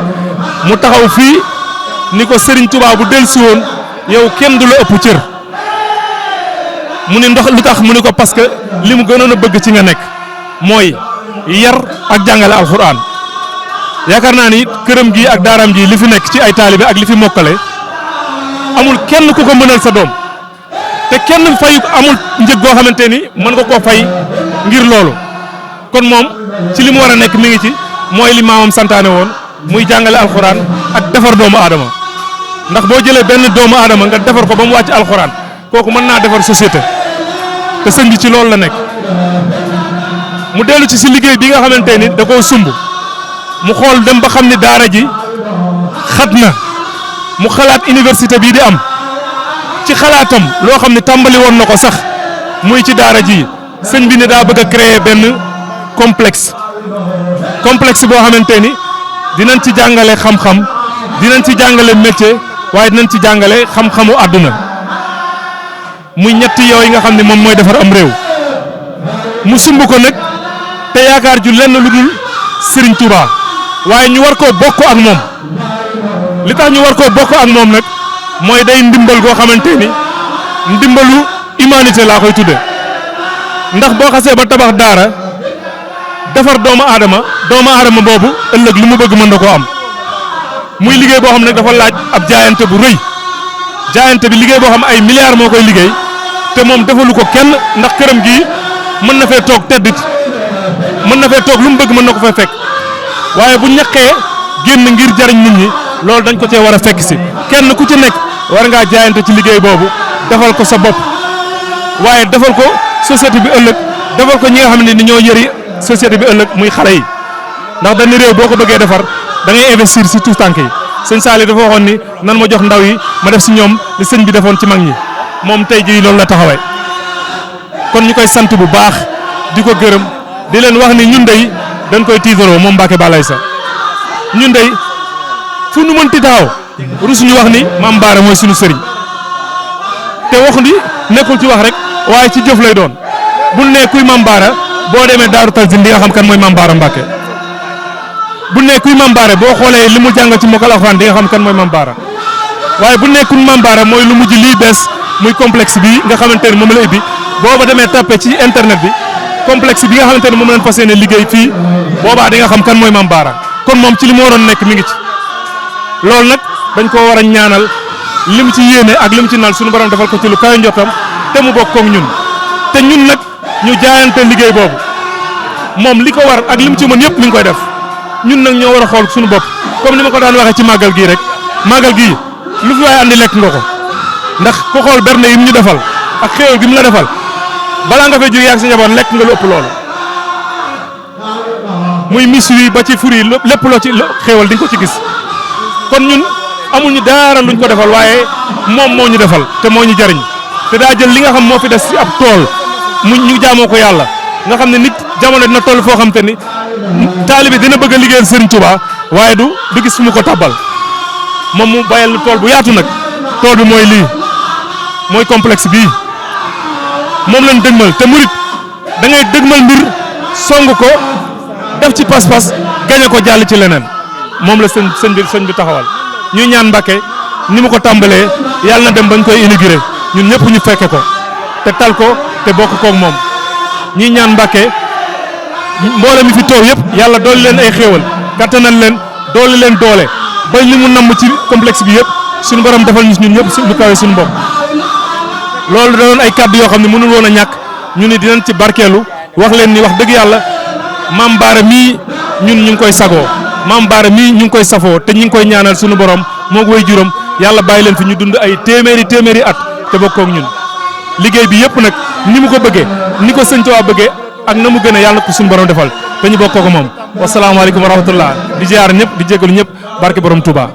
D: mu taxaw fii ni ko Serigne Touba bu dellusi woon yow kenn du la ëpp cër mu ne ndox lu tax mu ne ko parce que li mu gënoon a bëgg ci nga nekk mooy yar ak jàngale alxuraan yaakaar naa ni këram gi ak daaram ji li fi nekk ci ay taalibe ak li fi mokkale amul kenn ku ko mënal sa doom te kenn fayu amul njëg goo xamante ni mën nga koo fay ngir loolu kon moom ci li mu war a nekk mi ngi ci mooy li maamam santaane woon muy jàngale alxuraan ak defar doomu aadama ndax boo jëlee benn doomu aadama nga defar ko ba mu wàcc alxuraan kooku mën naa defar société te sëñ bi ci loolu la nekk mu dellu ci si liggéey bi nga xamante ni da koo sumb mu xool dem ba xam ni daara ji xat na mu xalaat université bii di am ci xalaatam loo xam ne tàmbali woon na ko sax muy ci daara ji sëñ bi ne daa bëgg a créer benn complexe boo xamante ni dinañ ci jàngale xam-xam dinañ ci jàngale métier waaye dinañ ci jàngale xam-xamu àdduna muy ñetti yooyu nga xam ne moom mooy defar am réew mu sumb ko nag te yaakaar ju lenn lu dul Serigne Touba waaye ñu war koo bokk ak moom li tax ñu war koo bokk ak moom nag mooy day ndimbal goo xamante ni ndimbalu humanité laa koy tudde ndax boo xasee ba tabax daara defar doomu aadama boobu ëllëg lu mu bëgg mën na koo am muy liggéey boo xam ne dafa laaj ab jaayante bu rëy jaayante bi liggéey boo xam ay milliards moo koy liggéey te moom defalu ko kenn ndax këram gii mën na fee toog teddit mën na fee toog lu mu bëgg mën na ko fee fekk waaye bu ñaqee génn ngir jariñ nit ñi loolu dañ ko cee war a fekk si kenn ku ci nekk war ngaa jaayante ci liggéey boobu defal ko sa bopp waaye defal ko société bi ëllëg defal ko ñi nga xam ne ni ñoo yëri société bi ëllëg muy xale yi ndax dañu réew boo ko bëggee defar da ngay investir si tout tànk yi sëñ Saali dafa waxoon ni nan ma jox ndaw yi ma def si ñoom li sëñ bi defoon ci mag ñi moom tey jii loolu la taxawee kon ñu koy sant bu baax di ko gërëm di leen wax ni ñun dey dañ koy tiitaroo moom Mbacke Balaye sa ñun dey fu nu mënti taxaw rusuñu wax ni Mame Bara mooy suñu sëriñ te wax ni nekkul ci wax rek waaye ci jëf lay doon bu ne kuy Mame Bara boo demee Daaru Tanzil di nga xam kan mooy Mame Bara Mbacke bu ne kuy Mame Bara boo xoolee li mu jàng ci mokkal alxuraan di nga xam kan mooy Mame Bara waaye bu nekkul Mame Bara mooy lu mujj lii bees muy complexe bi nga xamante ni moom la ubbi booba demee tapé ci internet bi complexe bi nga xamante ni moom lañ fas yéene liggéey fii boobaa di nga xam kan mooy Mame Bara kon moom ci li mu waroon nekk mi ngi ci loolu nag dañ koo war a ñaanal li mu ci yéene ak li mu ci nal suñu borom defal ko ci lu kawe njottam te mu bokk ak ñun te ñun nag ñu jaayante liggéey boobu moom li ko war ak li mu ci mën yëpp mi ngi koy def ñun nag ñoo war a xool suñu bopp comme ni ma ko daan waxee ci màggal gii rek màggal gii lu fi waaye andi lekk nga ko ndax ku xool berne yi mu ñu defal ak xéewal gi mu la defal balaa nga fay jógee ak sa njaboot lekk nga lu ëpp loolu muy mis wi ba ci fur yi lépp loo ci xéewal di nga ko ci gis kon ñun amuñu dara luñ ko defal waaye moom moo ñu defal te moo ñu jariñ te daa jël li nga xam moo fi des ci ab tool mu ñu jaamoo ko yàlla nga xam ne nit jamono dina toll foo xam te ni taalibe dina bëgg a liggéeyal Serigne Touba waaye du gis fu mu ko tabbal moom mu bayal lu tool bu yaatu nag tool bi mooy lii mooy complexe bii moom lañ dëgmal te murit da ngay dëgmal mbir song ko def ci pas-pas gañe ko jàll ci leneen moom la sëñ bi taxawal ñuy ñaan Mbàkke ni mu ko tàmbalee yàlla na dem bañ koy inauguré ñun ñëpp ñu fekke ko te tal ko te bokk koog moom ñuy ñaan Mbàkke mboolem mi fi toog yëpp yàlla dooli leen ay xéewal kattanal leen dooli leen doole ba li mu namm ci complexe bi yëpp suñu borom defal ñu ñun ñëpp lu kawe suñu bopp loolu da doon ay kàddu yoo xam ne mënul woon a ñàkk ñu ni dinañ ci barkeelu wax leen ni wax dëgg yàlla Mame Bara mii ñun ñu ngi koy sagoo Mame Bara mii ñu ngi koy safoo te ñu ngi koy ñaanal suñu borom moo way juróom yàlla bàyyi leen fi ñu dund ay téeméeri at te bokkoog ñun liggéey bi yëpp nag ni mu ko bëggee ni ko sëñ Tuubaa bëggee ak na mu gën a yàlla ko suñu borom defal te ñu bokkoo ko moom wasalaamaaleykum wa rahmatullah di ziar ñëpp di jégalu ñëpp barke borom Touba.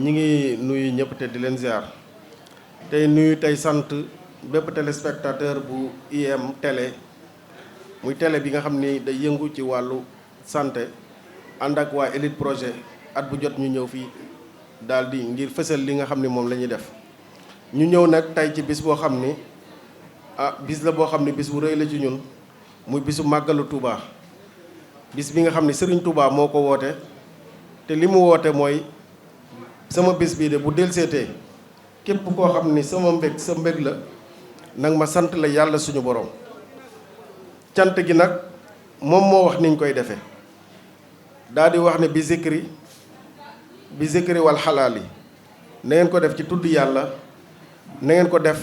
K: ñi ngi nuyu ñëpp te di leen ziar tey nuyu tey sant bépp téléspectateur bu IM télé muy télé bi nga xam ni day yëngu ci wàllu santé ànd ak waa Elite Projet at bu jot ñu ñëw fii daal di ngir fësal li nga xam ni moom la ñuy def ñu ñëw nag tey ci bis boo xam ni bis la boo xam ni bis bu rëy la ci ñun muy bisu màggalu Touba bis bi nga xam ni Serigne Touba moo ko woote te li mu woote mooy sama bis bii de bu delseetee képp koo xam ni sama mbég sa mbég la nag ma sant la yàlla suñu borom cant gi nag moom moo wax niñ koy defee daal di wax ne bi zikri wal xalaal yi na ngeen ko def ci tudd yàlla na ngeen ko def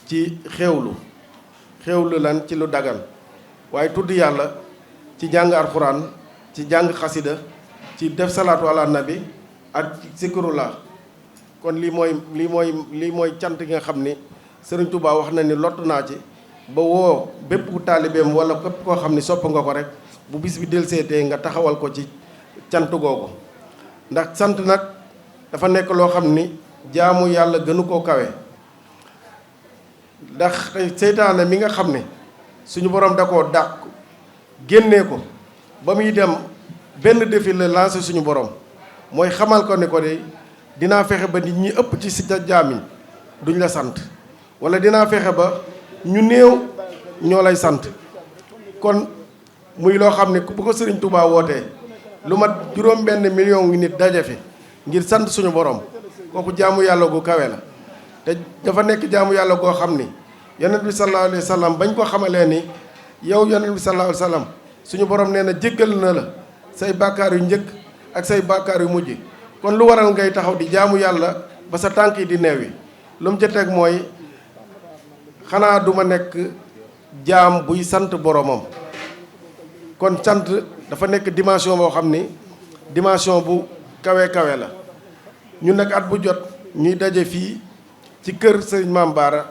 K: ci xéewlu lan ci lu dagan waaye tudd yàlla ci jàng alxuraan ci jàng xasida ci def salaatu ala nabi ak zikrullah kon lii mooy cant gi nga xam ni Sëriñ Tuubaa wax na ni lott naa ci ba woo bépp taalibeem wala képp koo xam ni sopp nga ko rek bu bis bi delseetee nga taxawal ko ci cant googu ndax sant nag dafa nekk loo xam ni jaamu yàlla gënu koo kawe ndax seytaane mi nga xam ne suñu borom da koo dàq génnee ko ba muy dem benn défi la lancé suñu borom mooy xamal ko ne ko de dinaa fexe ba nit ñi ëpp ci si jaam yi duñ la sant wala dinaa fexe ba ñu néew ñoo lay sant. kon muy loo xam ne bu ko Serigne Touba wootee lu mat juróom-benn million ngi nit daje fi ngir sant suñu borom kooku jaamu yàlla gu kawe la te dafa nekk jaamu yàlla goo xam ni yonent bi sallallahu alayhi wa sallam bañ ko xamalee ni yow yonent bi sallallahu alayhi wa sallam suñu borom nee na jéggal na la say bàkkaar yu njëkk ak say bàkkaar yu mujj kon lu waral ngay taxaw di jaamu yàlla ba sa tànk yi di neew yi lu mu ca teg mooy xanaa duma nekk jaam buy sant boromam. kon sant dafa nekk dimension boo xam ni dimension bu kawe kawe la ñun nag at bu jot ñuy daje fii ci kër sëriñ Maam Bara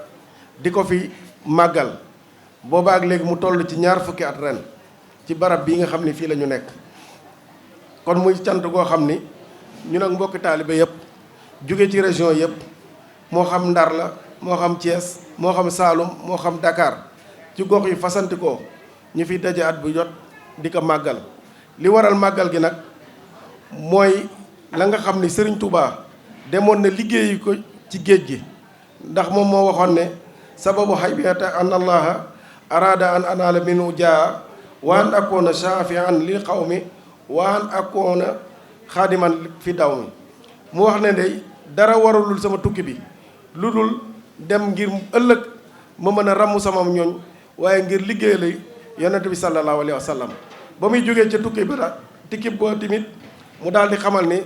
K: di ko fi màggal boobaak léegi mu toll ci 20 fukki at ren ci barab bii nga xam ni fii la ñu nekk. kon muy cant goo xam ni ñu nag mbokki taalibe yëpp jóge ci région yëpp moo xam Ndar la moo xam Thiès moo xam Saalum moo xam Dakar ci gox yi fasantikoo ñu fi daje at bu jot di ko màggal. li waral màggal gi nag mooy la nga xam ni Serigne Touba demoon na liggéeyi ko ci géej gi ndax moom moo waxoon ne sababu haybiyata an allaha arada an anala minu jaa wa an akoona shafian lil qawmi wa an akoona xaadiman fi daw mi mu wax ne day dara waralul sama tukki bi lu dul dem ngir ëllëg ma mën a ràmm sama ñooñ waaye ngir liggéey lay yonent bi sallallahu alayhi wa sallam ba muy jógee ca tukki ba tikki boo timit mu daal di xamal ni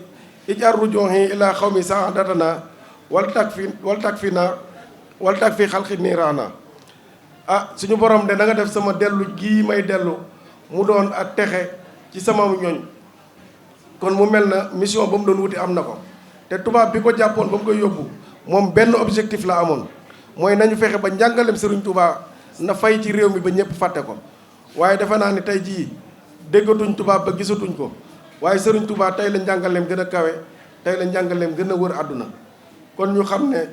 K: ijar rujuhi ila xawmi saadatana wal tak fi xalqi niiraana suñu borom de da nga def sama dellu gii may dellu mu doon ak texe ci sama ñooñ kon mu mel na mission ba mu doon wuti am na ko te tubaab bi ko jàppoon ba mu koy yóbbu moom benn objectif la amoon mooy nañu fexe ba njàngalem Serigne Touba na fay ci réew mi ba ñëpp fàtte ko waaye defe naa ni tey jii déggatuñ tubaab ba gisatuñ ko waaye Serigne Touba tey la njàngaleem gën a kawe tey la njàngaleem gën a wër àdduna kon ñu xam ne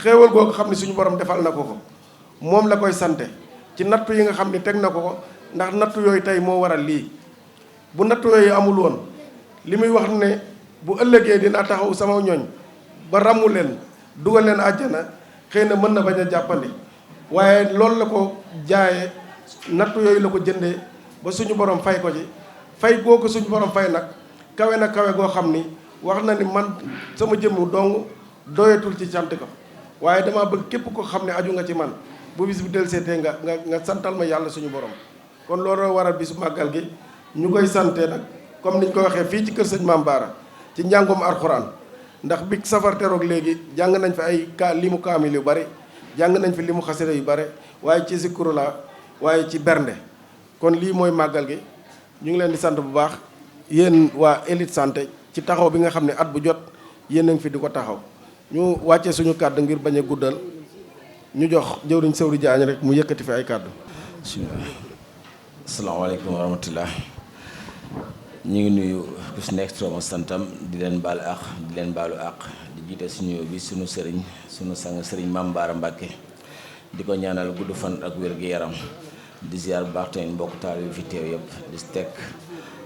K: xéewal googu xam ne suñu borom defal na ko moom la koy sante ci nattu yi nga xam ne teg na ko ndax nattu yooyu tey moo waral lii bu nattu yooyu amul woon li muy wax ne bu ëllëgee dinaa taxaw sama ñooñ ba ràmmu leen dugal leen àjjana xëy na mën na bañ a jàppandi waaye loolu la ko jaayee nattu yooyu la ko jëndee ba suñu borom fay ko ci fay goo ko suñu borom fay nag kawe na kawe goo xam ni wax na ni man sama jëmm dong doyatul ci cant ko waaye dama bëgg képp ko xam ne aju nga ci man bu bis bi delluseetee nga santal ma yàlla suñu borom kon loolu waral bisu màggal gi ñu koy sante nag comme niñ ko waxee fii ci kër sëñ Maam Bara ci njàngum alxuraan ndax bi safar teroog léegi jàng nañ fi ay limu kaamil yu bari jàng nañ fi limu xasida yu bari waaye ci zikru la waaye ci bernde kon lii mooy màggal gi ñu ngi leen di sant bu baax yéen waa Élite Santé ci taxaw bi nga xam ne at bu jot yéen a ngi fi di ko taxaw ñu wàccee suñu kàddu ngir bañ a guddal ñu jox jëwriñ Sëwri Jaañ rek mu yëkkati fi ay kàddu.
L: asalaamaaleykum wa rahmatullah ñu ngi nuyu ku si nekk turam santam di leen baalu àq di leen baalu àq di jiite suñu bi suñu sëriñ suñu sang sëriñ Maam Bara Mbàkke di ko ñaanal gudd fan ak wér gu yaram di ziar bu baax tamit mbokk taal yu fi teew yëpp di si teg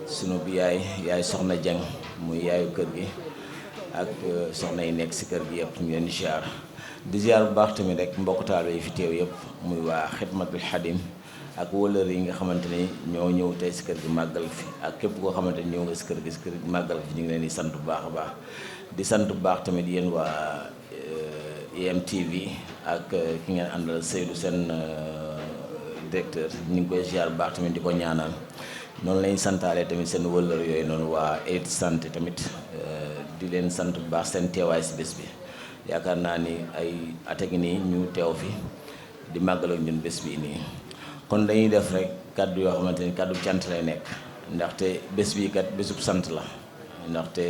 L: sunu bi yaay soxna Jeng muy yaayu kër gi ak soxna yi nekk si kër gi yëpp ñu leen di ziar di ziar bu baax tamit rek mbokk taal yi fi teew yëpp muy waa Xidmatul Xadim ak wëllër yi nga xamante ni ñoo ñëw tey si kër gi màggal fi ak képp koo xamante ni ñëw nga si kër gi màggal fi ñu ngi leen di sant bu baax a baax di sant bu baax tamit yéen waa IMTV ak ki ngeen àndal Seydou seen directeur ñu ngi koy ziar bu baax tamit di ko ñaanal noonu lañuy santaale tamit seen wëllër yooyu noonu waa Élite Santé tamit di leen sant bu baax seen teewaay si bés bi yaakaar naa ni ay ate gi nii ñu teew fi di màggal ak ñun bés bi nii kon dañuy def rek kàddu yoo xamante ni kàddu cant lay nekk ndaxte bés bi kat bésub sant la ndaxte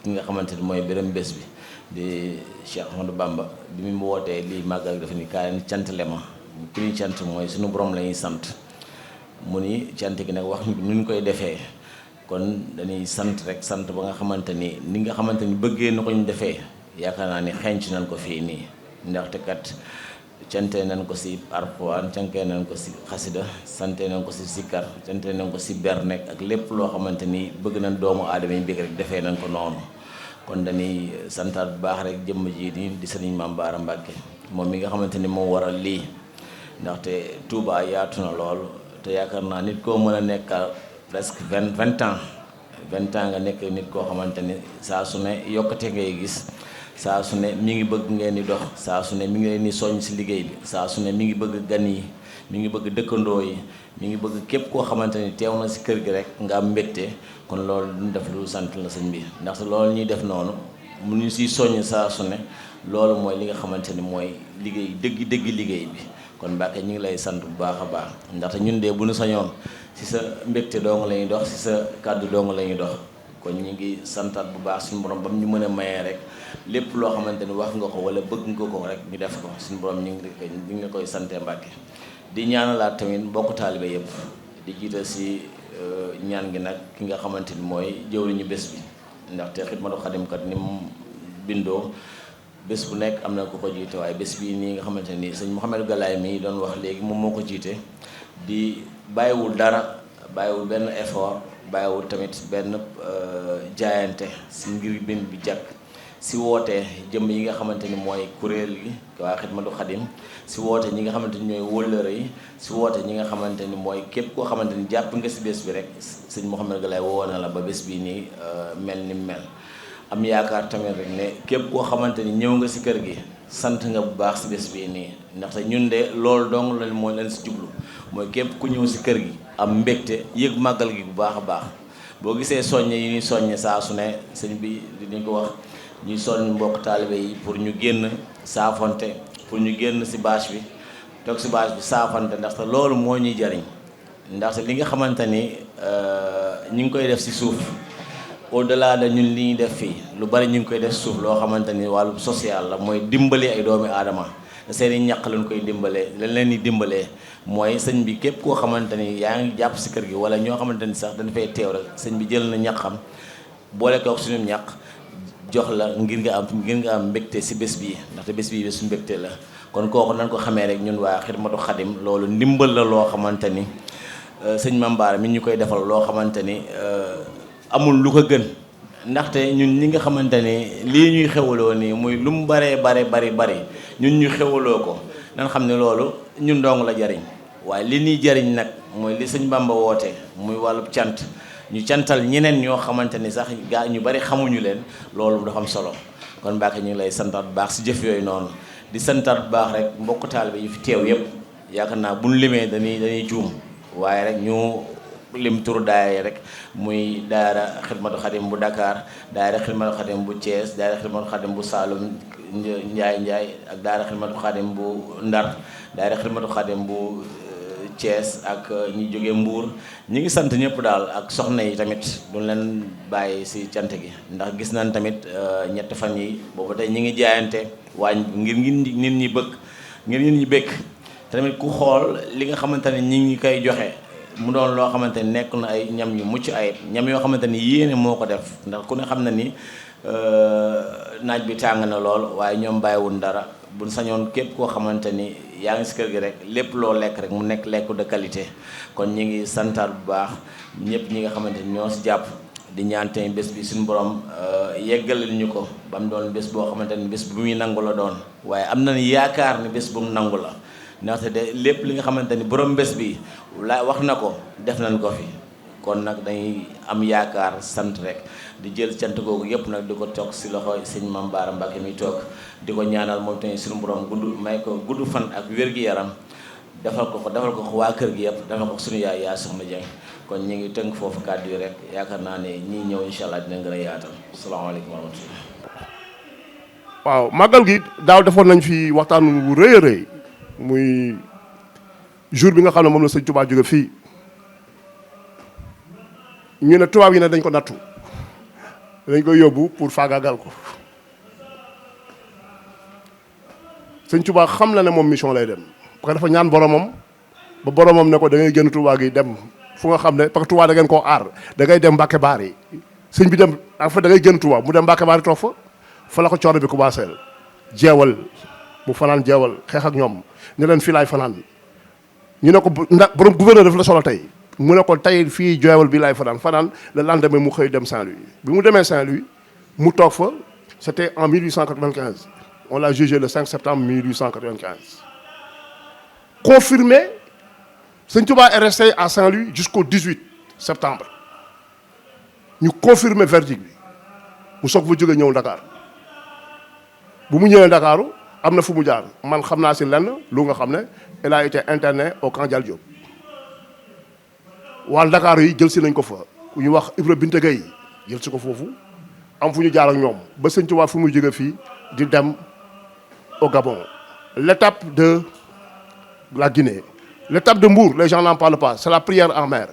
L: ki nga xamante ni mooy bërëm bés bi di Cheikh Ahmadou Bamba bi mu wootee lii màggal dafa ni kaay cant le ma ki ñuy cant mooy suñu borom la ñuy sant mu ni cant gi nag wax ñu ñu koy defee kon dañuy sant rek sant ba nga xamante ni nga xamante ni bëggee na ko ñu defee yaakaar naa ni xenc nañ ko fii nii ndaxte kat cante nañ ko si Alxuraan cante nañ ko si xasida sante nañ ko si sikkar cante nañ ko si bernek ak lépp loo xamante ni bëgg nañ doomu aadama yi bëgg rek defee nañ ko noonu kon dañuy santaat bu baax rek jëmm ji di sëriñ Mame Bara Mbacke moom mi nga xamante ni moo waral lii ndaxte Touba yaatu na lool te yaakaar naa nit koo mën a nekkal presque vingt ans nga nekk nit koo xamante ni saa su ne yokkate ngay gis saa su ne mi ngi bëgg ngeen di dox saa su ne mi ngi leen di soññ si liggéey bi saa su ne mi ngi bëgg gan yi mi ngi bëgg dëkkandoo yi mi ngi bëgg képp koo xamante ni teew na si kër gi rek nga am mbégte kon loolu duñ def lu sant la sëñ bi ndaxte loolu ñuy def noonu mu ñu siy soññ saa su ne loolu mooy li nga xamante ni mooy liggéey dëgg liggéey bi kon Mbacke ñu ngi lay sant bu baax a baax ndaxte ñun de bu ñu sañoon si sa mbégte dong la ñuy dox si sa kàddu dong la ñuy dox kon ñu ngi santaat bu baax suñu borom ba ñu mën a mayee rek lépp loo xamante ni wax nga ko wala bëgg nga ko rek ñu def ko suñu borom ñu ngi la koy sante Mbacke di ñaanalaat tamit mbokk taalibe yëpp di jiital si ñaan gi nag ki nga xamante ni mooy jëwriñu bés bi ndaxte Xidmatul Xadim kat ni mu bindoo bés bu nekk am na ku ko jiite waaye bés bii nii nga xamante ni sëñ Mouhamed Galaye mi doon wax léegi moom moo ko jiite di bàyyiwul dara bàyyiwul benn effort bàyyiwul tamit benn jaayante si ngir bin bi jàkk si woote jëm yi nga xamante ni mooy kuréel gi waa Xidmatul Xadim si woote ñi nga xamante ni ñooy wóllëre yi si woote ñi nga xamante ni mooy képp koo xamante ni jàpp nga si bés bi rek sëñ Mouhamed Galaye woo na la ba bés bii nii mel ni mel am yaakaar tamit rek ne képp koo xamante ni ñëw nga si kër gi sant nga bu baax si bés bii nii ndaxte ñun de loolu dong lañ mooy leen si jublu mooy képp ku ñëw si kër gi am mbégte yëg màggal gi bu baax a baax boo gisee soññe yi ñuy soññe saa su ne sëñ bi dinañ ko wax ñuy soññ mbokk taalibe yi pour ñu génn saafonte pour ñu génn si bâche bi toog si bâche bi saafonte ndaxte loolu moo ñuy jariñ ndaxte li nga xamante ni ñu ngi koy def si suuf au-delà de ñun li ñuy def fii lu bari ñu ngi koy def suuf loo xamante ni wàllu social la mooy dimbali ay doomi aadama seeni ñàq lañ koy dimbalee lañ leen di dimbalee mooy sëñ bi képp koo xamante ni yaa ngi jàpp si kër gi wala ñoo xamante ni sax dañ fay teew rek sëñ bi jël na ñàqam boole ko suñu ñàq jox la ngir nga am mbégte si bés bii ndaxte bés bii bésu mbégte la kon kooku nan ko xamee rek ñun waa Xidmatul Xadim loolu ndimbal la loo xamante ni sëñ Mame Bara mi ñu koy defal loo xamante ni amul lu ko gën ndaxte ñun ñi nga xamante ni lii ñuy xewaloo nii muy lu mu bari ñun ñu xewaloo ko nan xam ne loolu ñun dong la jariñ waaye li ñuy jariñ nag mooy li sëñ Bamba woote muy wàllub cant ñu cantal ñeneen ñoo xamante ni sax gaa ñu bari xamuñu leen loolu dafa am solo kon Mbacke ñu ngi lay santaat bu baax si jëf yooyu noonu di santaat bu baax rek mbokk taalibe yi fi teew yëpp yaakaar naa bu ñu limee dañuy juum waaye rek ñu lim turu daayira rek muy daayira Xidmatul Xadim bu Dakar daayira Xidmatul Xadim bu Thiès daayira Xidmatul Xadim bu Saloum Njaay ak daayira Xidmatul Xadim bu Ndar daayira Xidmatul Xadim bu Thiès ak ñi jógee Mbuur ñi ngi sant ñëpp daal ak soxna yi tamit duñ leen bàyyi si cant gi ndax gis nañ tamit ñetti fan yi boobu tey ñi ngi jaayante waañ ngir nit ñi bëgg tamit ku xool li nga xamante ne ñi ngi koy joxe mu doon loo xamante ni nekk na ay ñam yu mucc ayib ñam yoo xamante ni yéene moo ko def ndax ku ne xam na ni naaj bi tàng na lool waaye ñoom bàyyiwul dara buñ sañoon képp koo xamante ni yaa ngi si kër gi rek lépp loo lekk rek mu nekk lekku de qualité kon ñi ngi santaat bu baax ñëpp ñi nga xamante ni ñoo si jàpp di ñaan tamit bés bi suñu borom yeggalil ñu ko ba mu doon bés boo xamante ni bés bu muy nangu la doon waaye am nañu yaakaar ni bés bu mu nangu la ndaxte de lépp li nga xamante ni borom bés bi la wax na ko def nañ ko fi kon nag dañuy am yaakaar sant rek di jël cant googu yëpp nag di ko toog si loxo sëñ Mame Bara Mbacke mi toog di ko ñaanal moom tamit suñu borom may ko gudd fan ak wér-gi-yaram defal ko waa kër gi yëpp defal ko suñu yaay yaa soxna Dieng kon ñu ngi tënk foofu kàddu yi rek yaakaar naa ne ñii ñëw incha allah dina gën a yaatal asalaamaaleykum wa rahmatulah.
M: waaw màggal gi daaw defoon nañ fi waxtaan wu rëy a rëy muy jour bi nga xam ne moom la sëñ Touba jóge fii ñu ne tubaab yi ne dañ ko nattu dañ koy yóbbu pour faagaagal ko sëñ Touba xam la ne moom mission lay dem parce que dafa ñaan boromam ba boromam ne ko da ngay génn Touba gi dem fu nga xam ne parce que Touba da ngeen koo aar da ngay dem Mbacke Bari sëñ bi dem en fait da ngay génn Touba mu dem Mbacke Bari toog fa la ko coono bi commencé jeewal mu fanaan jeewal xeex ak ñoom ñu leen fii laay fanaan ñu ne ko ndax borom gouverneur daf la solo tey mu ne ko tey fii jeewal bi laay fanaan le lendemain mu xëy dem Saint-Louis bi mu demee Saint-Louis mu toog fa c'était en 1895 on l'a jugé le 5 septembre 1895 confirmé. Sëñ Touba est resté à Saint-Louis jusqu'au 18 septembre ñu confirmer verdict bi mu soog fa jóge ñëw Dakar bu mu ñëwee Dakaru am na fu mu jaar man xam naa si lenn lu nga xam ne il a été interné au camp Dial Diop waa Dakar yi jël si nañ ko fa ku ñu wax Ibra Binte Gueye jël si ko foofu am fu ñu jaar ak ñoom ba Sëñ Touba fu muy jóge fii di dem au Gabon. L'étape de la Guinée, l'étape de Mbour, les gens n'en parlent pas, c'est la prière en mer.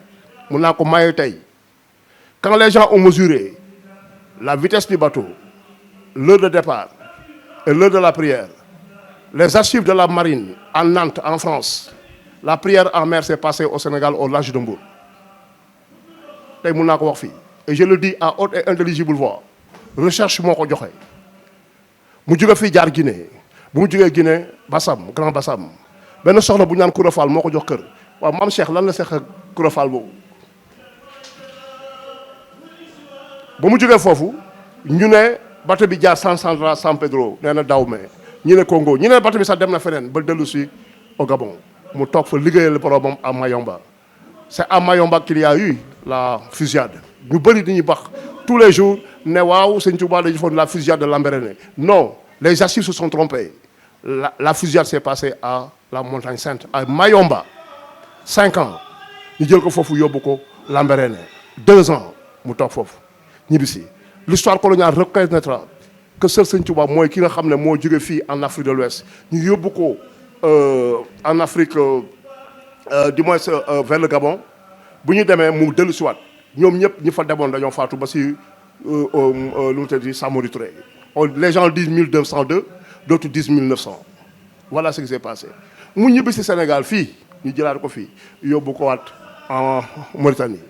M: Quand les gens ont mesuré la vitesse du bateau, l'heure de départ et l'heure de la prière, les archives de la marine à Nantes, en France, la prière en mer s'est passée au Sénégal au large de Mbour. Et je le dis à haute et intelligible voix. Recherche mon joxe. mu jóge fii jaar Guinée bu mu jógee Guinée Bassam Grand Bassam benn soxna bu ñu naan Koura Fall moo ko jox kër waaw maam Cheikh lan la seq ak Koura Fall boobu. ba mu jógee foofu ñu ne bateau bi jaar San Pedro nee na Dahomey ñu ne Congo ñu ne bateau bi sax dem na feneen ba dellu si au Gabon mu toog fa liggéeyal boromam à Mayomba. C'est à Mayomba qu'il y a eu la fusillade ñu bëri dañuy bax tous les jours ne waaw Sëñ Touba dañu defoon la fusillade de Lambaréné non les archives se sont trompés la fusillade s'est passée à la Montagne Sainte à Mayomba 5 ans ñu jël ko foofu yóbbu ko Lambaréné 2 ans mu toog foofu ñibbisi l'histoire coloniale reconnaîtra que seul Sëñ Touba mooy ki nga xam ne moo jóge fii en Afrique de l'Ouest ñu yóbbu ko en Afrique du moins vers le Gabon bu ñu demee mu dellu siwaat ñoom ñëpp ñi fa demoon dañoo faatu ba si lu mu tudd Samori Touré les gens disent 1202 d'autres disent 1900 voilà ce qui s'est passé mu ñibbi si Sénégal fii ñu jëlaat ko fii yóbbu ko waat en Mauritanie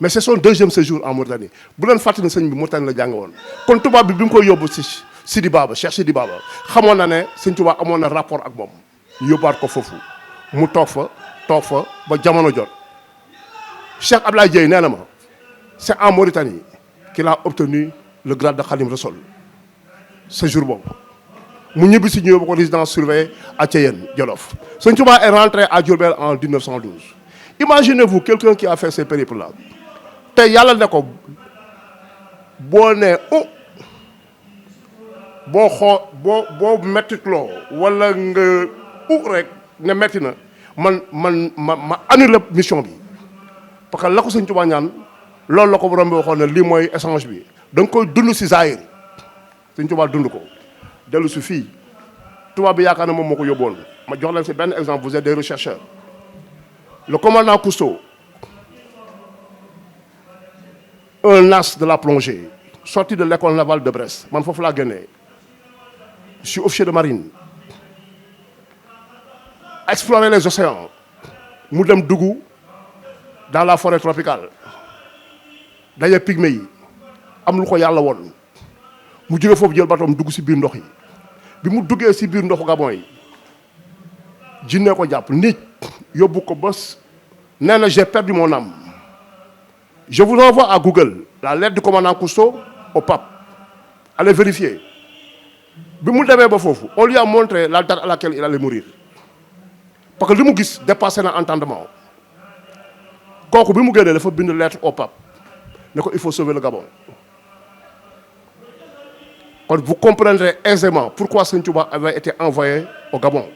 M: mais c'est son 2e séjour en Mauritanie bu leen fàttali ne sëñ bi Mauritanie la jàng woon kon tubaab bi mu koy yóbbu si Sidi Baba Cheikh Sidi Baba xamoon na ne sëñ tubaab amoon na rapport ak moom ñu yóbbaat ko foofu mu toog fa ba jamono jot Cheikh Ablaye Dieye nee na ma c'est en Mauritanie qu'il a obtenu le grade de Khadim Rassoul ce jour boobu mu ñibbi si ñu yóbbu ko résidence surveillée à Thiéyène Jolof. Sëñ Touba est rentré à Diourbel en 1912. Imaginez-vous quelqu'un qui a fait ces périples-là te yàlla ne ko boo nee boo mettitloo wala nga rek ne metti na ma annulé mission bi parce que la ko Sëñ Touba ñaan loolu la ko borom bi waxoon ne lii mooy échange bi da nga koy dund si zahir Sëñ Touba dund ko dellu si fii tubaab bi yaakaar na moom moo ko yóbboon ma jox leen si benn exemple vous êtes des chercheurs le commandant Cousteau un as de la plongée sorti de l'école navale de Brest man foofu laa génnee je suis officier de marine explorer les océans mu dem dugg dans la forêt tropicale daje pygmée yi am lu ko yàlla woon mu jóge foofu jël batoom dugg si biir ndox yi bi mu duggee si biir ndoxu Gabon yi jinne ko jàpp nit yóbbu ko bés nee na j'ai perdu mon âme je vous envoie à Google la lettre du commandant Cousteau au pape allez vérifier bi mu demee ba foofu on lui a montré la date à laquelle il allait mourir parce que li mu gis dépassé na entendement kooku bi mu génnee dafa bind lettre au pape ne ko il faut sauver le Gabon kon vous comprendrez aisément pourquoi Sëñ Touba avait été envoyé au Gabon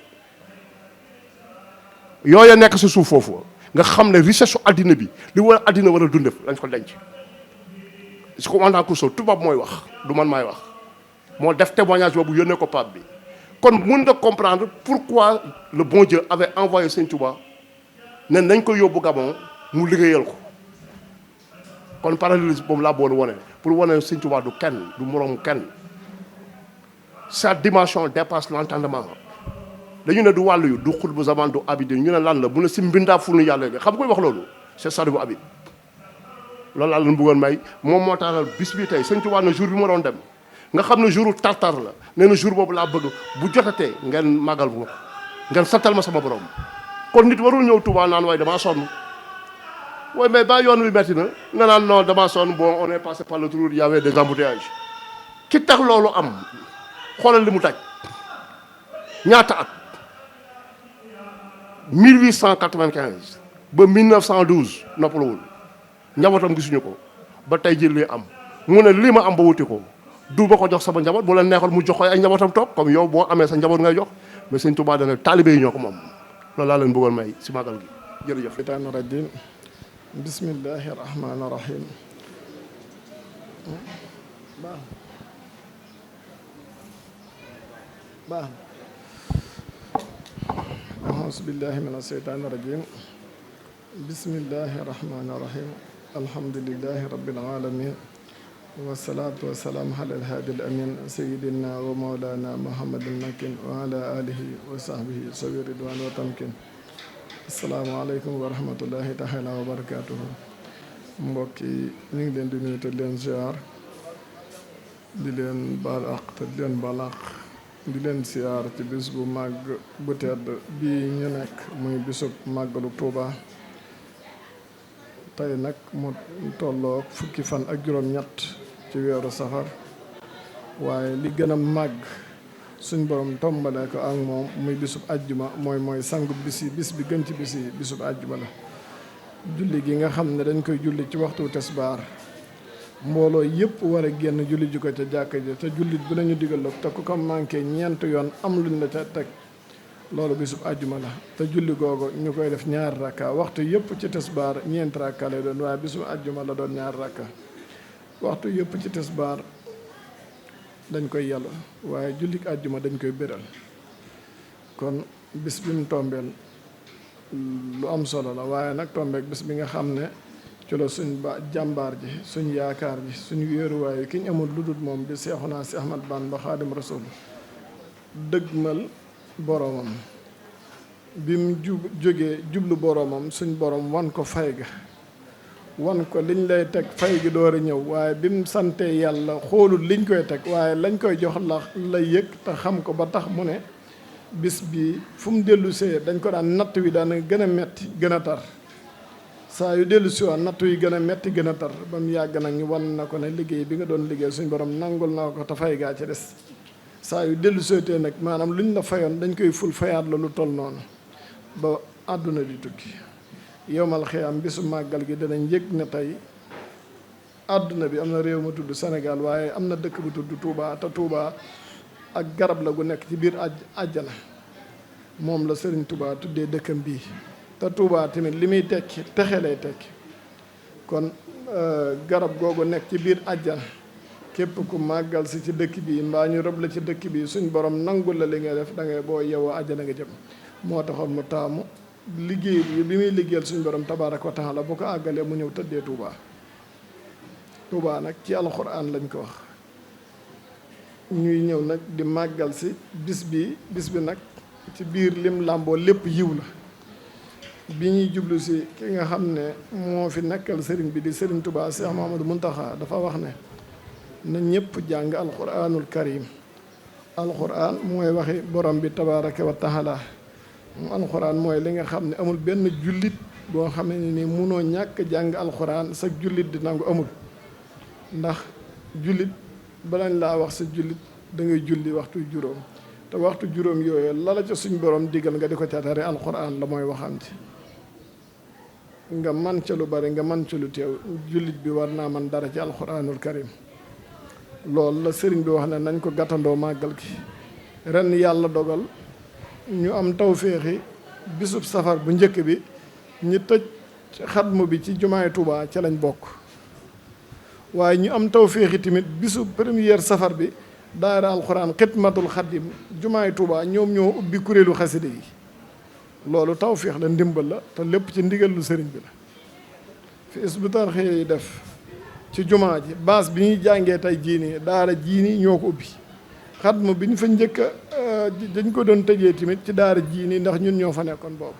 M: yooyu nekk si suuf foofu nga xam ne richesse su addina bi li war addina war a dundef lañ ko denc si commandant Cousteau tubaab mooy wax du man maay wax moo def témoignage boobu yónnee ko pape bi kon mën nga comprendre pourquoi le bon Dieu avait envoyé Sëñ Touba ne nañ ko yóbbu Gabon mu liggéeyal ko kon parallélisme boobu laa boon wane pour wane Sëñ Touba du kenn du moroom kenn sa dimension dépasse l'entendement dañu ne du wàllu yu du xut bu zaman du abidi ñu ne lan la mu ne si mbindaa fu nu yàlla bi xam koy wax loolu c'est Sadibou Habib loolu laa leen bëggoon may moom moo taxal bis bi tey Sëñ Touba na jour bi ma doon dem nga xam ne jouru tartar la nee na jour boobu laa bëgg bu jotatee ngeen màggal bu ngeen santal ma sama borom kon nit warul ñëw Touba naan waaye damaa sonn oui mais ba yoon wi metti na nga naan non dama sonn bon on est passé par le trou il y avait des embouteillages ki tax loolu am xoolal li mu taj ñaata at 1895 ba 1912 noppaluwul njabootam gisuñu ko ba tey jii li am mu ne lii ma am ba wuti ko du ba ko jox sama njaboot bu la neexal mu jox ko ay njabootam toog comme yow boo amee sa njaboot ngay jox mais sëñ Tuubaa dana taalibe yi ñoo ko moom loolu laa leen bëggoon may si màggal gi jërëjëf.
C: shaytaani rajiim bismillahi rahmaani rahiim baax auzu billahi mina shaytaani rajiim bismillahi rahmaani rahiim alhamdulillahi rabbil aalamiin wasalaatu wasalaam ala alhaadi alamin sayidina wa mawlana muhammadin makin wa ala alihi wa sahbihi sawi ridwan wa tamkin asalaamaaleykum wa rahmatullahi taala wa barakatuhu mbokk yi ñu ngi leen di nuyu te leen ziar di leen baal àq te di leen baal àq di leen ziar ci bis bu màgg bu tedd bii ñu nekk muy bisub màggalu Tuuba tey nag mu tolloo fukki fan ak juróom-ñett ci weeru safar waaye li gën a màgg suñ borom tombale ko ak moom muy bisub àjjuma mooy sangu bis yi bis bi gën ci bis yi bisub àjjuma la julli gi nga xam ne dañ koy julli ci waxtu tisbaar mbooloo yëpp war a génn julli ji ko ca jàkka ji te jullit bi lañu digal te ku ko manqué ñeent yoon am luñ la ca teg loolu bisub àjjuma la te julli googu ñu koy def ñaari rakka waxtu yëpp ci tisbaar ñeenti rakka lay doon waaye bisub àjjuma la doon ñaari rakka waxtu yëpp ci tisbaar dañ koy yàlla waaye jullik àjjuma dañ koy béral kon bis bi mu tombeel lu am solo la waaye nag tombeek bis bi nga xam ne ci la suñ jàmbaar ji suñ yaakaar ji suñ wéeruwaay ki ñu amul lu dul moom di Seexuna Si Ahmad Bamba Xaadim Rasul dëgmal boroomam bi mu jógee jublu boroomam suñ boroom wan ko fay ga wan ko liñ lay teg fay gi door a ñëw waaye bi mu sante yàlla xoolul liñ koy teg waaye lañ koy jox la yëg te xam ko ba tax mu ne bis bi fu mu dellu see dañ ko daan natt wi daan gën a metti gën a tar saa yu dellu si woon natt wi gën a metti gën a tar ba mu yàgg nag ñu wan na ko ne liggéey bi nga doon liggéey suñ borom nangul na ko te fay gaa ci des saa yu dellu seetee nag maanaam luñ la fayoon dañ koy ful fayaat la lu toll noonu ba àdduna di tukki yowmal xiyaam bisu màggal gi danañ yëg ne tey àdduna bi am na réew ma tudd Sénégal waaye am na dëkk bu tudd Touba te Touba ak garab la gu nekk ci biir àjjana moom la Sëriñ Touba tuddee dëkkam bii te Touba tamit li muy tekki texe lay tekki kon garab googu nekk ci biir àjjana képp ku màggal si ci dëkk bi mbaa ñu rëb la ci dëkk bi suñ borom nangul la li nga def da ngay boo yewoo àjjana nga jëm moo taxoon mu taamu liggéey bi muy liggéeyal suñ borom tabaaraka wa taala bu ko àggalee mu ñëw tëddee Touba Touba nag ci alxuraan lañ ko wax ñuy ñëw nag di màggal si bis bi nag ci biir lim làmboo lépp yiw la bi ñuy jublu si ki nga xam ne moo fi nekkal sëriñ bi di sëriñ Touba Cheikh Mouhamadou Mountakha dafa wax ne na ñëpp jàng alxuraanul karim alxuraan mooy waxi borom bi tabaaraka wa taala alxuraan mooy li nga xam ne amul benn jullit boo xam ne ni munoo ñàkk jàng alxuraan sa jullit di nangu amul ndax jullit balañ laa wax sa jullit da ngay julli waxtu juróom te waxtu juróom yooyu lala ca suñ borom digal nga di ko caatare alxuraan la mooy waxam ci nga man ca lu bari nga man ca lu teew jullit bi war naa man dara ci alxuraanul karim loolu la sëriñ bi wax ne nañ ko gàttandoo màggal gi ren yàlla dogal ñu am tawféexi bisub safar bu njëkk bi ñu tëj xatmu bi ci jumaay Touba ca lañ bokk waaye ñu am tawféexi tamit bisub première safar bi daara alxuraan xidmatul xadim jumaay Touba ñoom ñoo ubbi kuréelu xaside yi loolu tawféex la ndimbal la te lépp ci ndigal lu sëriñ bi la fi Hizbut Tarqiyyah yi def ci jumaa ji baas bi ñuy jàngee tey jii nii daara jii nii ñoo ko ubbi xatmu bi ñu fa njëkk dañ ko doon tëjee tamit ci daara jii nii ndax ñun ñoo fa nekkoon boobu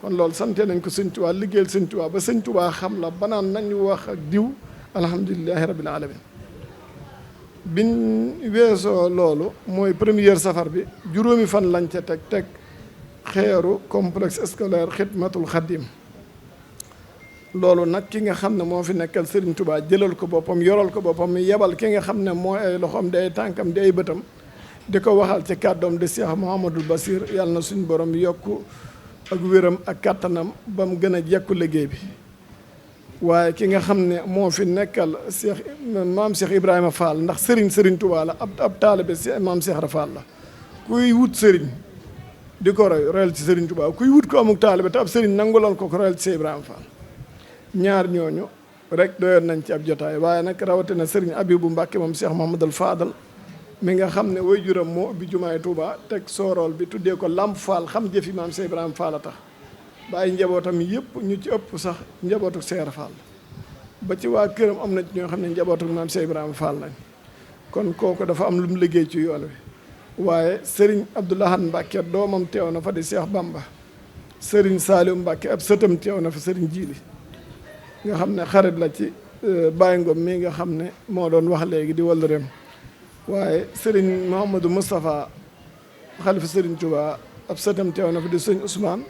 C: kon loolu sante nañ ko sëñ Tuubaa liggéeyal sëñ Tuubaa ba sëñ Tuubaa xam la banaan nañu wax ak diw alhamdulilahi rabbil alamin biñ weesoo loolu mooy première safar bi juróomi fan lañ ca teg xeeru complexe scolaire xidmatul xadim loolu nag ki nga xam ne moo fi nekkal Serigne Touba jëlal ko boppam yoral ko boppam yebal ki nga xam ne mooy ay loxoom di ay tànkam di ay bëtam di ko waxal ci kàddoom di Cheikh Mouhamadul Basir yàlla na suñu borom yokk ak wéram ak kàttanam ba mu gën a jekku liggéey bi. waaye ki nga xam ne moo fi nekkal Cheikh maam Cheikh Ibrahima Fall ndax Serigne Touba la ab taalibe maam Cheikh Ibra Fall la kuy wut Serigne di ko royal ci Serigne Touba kuy wut ko amuk taalibe te ab Serigne nanguloon ko royal ci Cheikh Ibrahima Fall. ñaar ñooñu rek doyoon nañ ci ab jotaay waaye nag rawatina Serigne Abibou Mbacke moom Cheikh Mahamadul Fadal mi nga xam ne waajuram moo ubbi jumaay Touba teg soorool bi tuddee ko Lamp Fall xam jëfi maam Cheikh Ibrahima Fall a tax bàyyi njabootam yëpp ñu ci ëpp sax njabootu Cheikh Fall ba ci waa këram am na ci ñoo xam ne njabootu maam Cheikh Ibrahima Fall lañ kon kooku dafa am lu mu liggéey ci yoon wi waaye Serigne Abdoulahan Mbacke doomam teew na fa di Cheikh Bamba Serigne Saliou Mbacke ab sëtam teew na fa Serigne Jili nga xam ne xarit la ci Baye Ngom mi nga xam ne moo doon wax léegi di wàllu rem waaye Serigne Mouhamadou Moustapha xalifa Serigne Touba ab sëtam teew na fa di sëñ Ousmane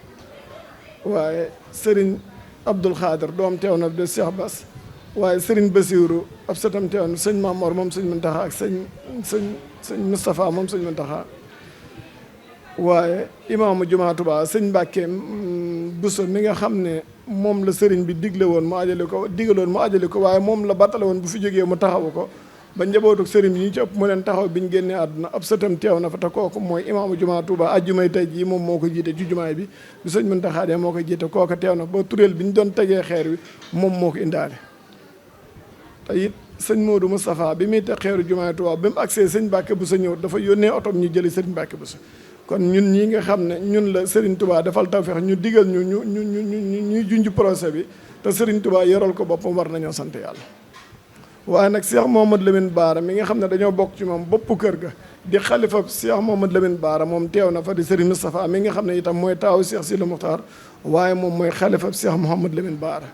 C: waaye Serigne Abdoul Khader doom teew na fa di Cheikh Bass waaye Serigne Bassirou ab sëtam teew na sëñ Mamor moom sëñ Muntaxa ak sëñ Moustapha moom sëñ Muntaxa waaye imaamu jumaa Touba sëñ Mbàkke Bousso mi nga xam ne moom la sëriñ bi digle woon mu ajale ko digaloon mu ajale ko waaye moom la battale woon bu fi jógee mu taxawu ko ba njabootu sëriñ bi ñu ci ëpp mu leen taxaw bi ñu génnee àdduna ab sëtam teew na fa te kooku mooy imaamu jumaa Touba ajjumay tey jii moom moo ko jiite ci jumaay bi bi sëñ Muntaxa dee moo ko jiite kooku teew na ba turéel bi ñu doon tegee xeer wi moom moo ko indaale te it sëñ Modou Moustapha bi muy teg xeeru jumaay Touba bi mu agsee sëñ Mbàkke Bousso ñëw dafa yónnee otom ñu jëli sëriñ Mbàkke Bousso kon ñun ñi nga xam ne ñun la Serigne Touba defal tawfeex ñu digal ñuy junj procès bi te Serigne Touba yoral ko boppam war nañoo sant yàlla waaye nag Cheikh Mouhamadou Lamine Bara mi nga xam ne dañoo bokk ci moom bopp kër ga di xalifa Cheikh Mouhamadou Lamine Bara moom teew na fa di Serigne Moustapha mi nga xam ne itam mooy taawu Cheikh Sidi Mokhtar waaye moom mooy xalifa Cheikh Mouhamadou Lamine Bara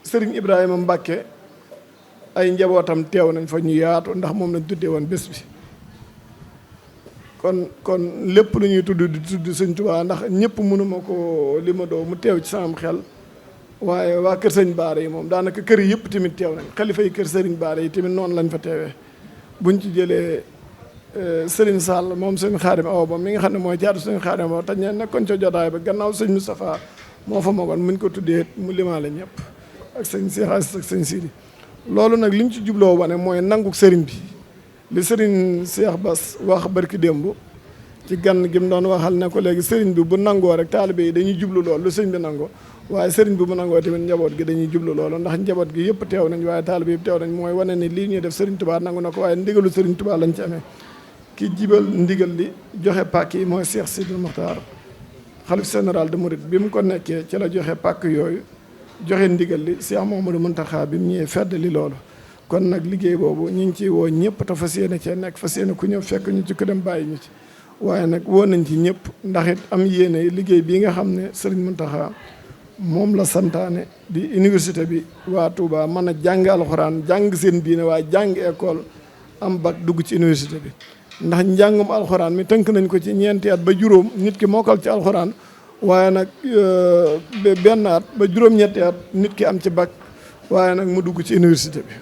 C: Serigne Ibrahima Mbacke ay njabootam teew nañ fa ñu yaatu ndax moom lañ tuddee woon bés bi kon lépp lu ñuy tudd di tudd sëñ Touba ndax ñëpp mënuma ko li ma doo mu teew ci sama xel waaye waa kër sëñ Bara yi moom daanaka kër yi yëpp tamit teew nañ xalifa yi kër sëriñ Bara yi tamit noonu lañ fa teewee buñ ci jëlee Serigne Sall moom sëñ Xaadim Awa Ba mi nga xam ne mooy jaatu sëñ Xaadim Awa te ñe nekkoon ca jotaay ba gannaaw sëñ Moustapha moo fa magoon muñ ko tuddee mu limaale ñëpp ak sëñ Cheikh Ass ak sëñ Sidi loolu nag liñ ci jubloo wane mooy nangu sëriñ bi li Serigne Cheikh Bass wax barki démb ci gan gi mu doon waxal ne ko léegi Serigne bi bu nangoo rek taalibe yi dañuy jublu loolu lu sëñ bi nangoo waaye Serigne bi bu nangoo tamit njaboot gi dañuy jublu loolu ndax njaboot gi yëpp teew nañ waaye taalibe yëpp teew nañ mooy wane ni lii ñuy def Serigne Touba nangu na ko waaye ndigalu Serigne Touba lañ ci amee ki jibal ndigal li joxe pàkk yi mooy Cheikh Sidi Mokhtar xalif général de Mouride bi mu ko nekkee ci la joxe pàkk yooyu joxe ndigal li Cheikh Mouhamadou Mountakha bi mu ñëwee fedd li loolu kon nag liggéey boobu ñu ngi ciy woo ñëpp te fas yéene cee nekk fas yéene ku ñëw fekk ñu ci ku dem bàyyi ñu ci waaye nag woo nañ ci ñëpp ndax it am yéene liggéey bii nga xam ne Serigne Mountakha moom la santaane di université bi waa Touba mën a jàng alxuraan jàng seen diine waaye jàng école am bac dugg ci université bi ndax njàngum alxuraan mi tënk nañ ko ci ñeenti at ba juróom nit ki mokkal ci alxuraan waaye nag benn at ba juróom-ñetti at nit ki am ci bac waaye nag mu dugg ci université bi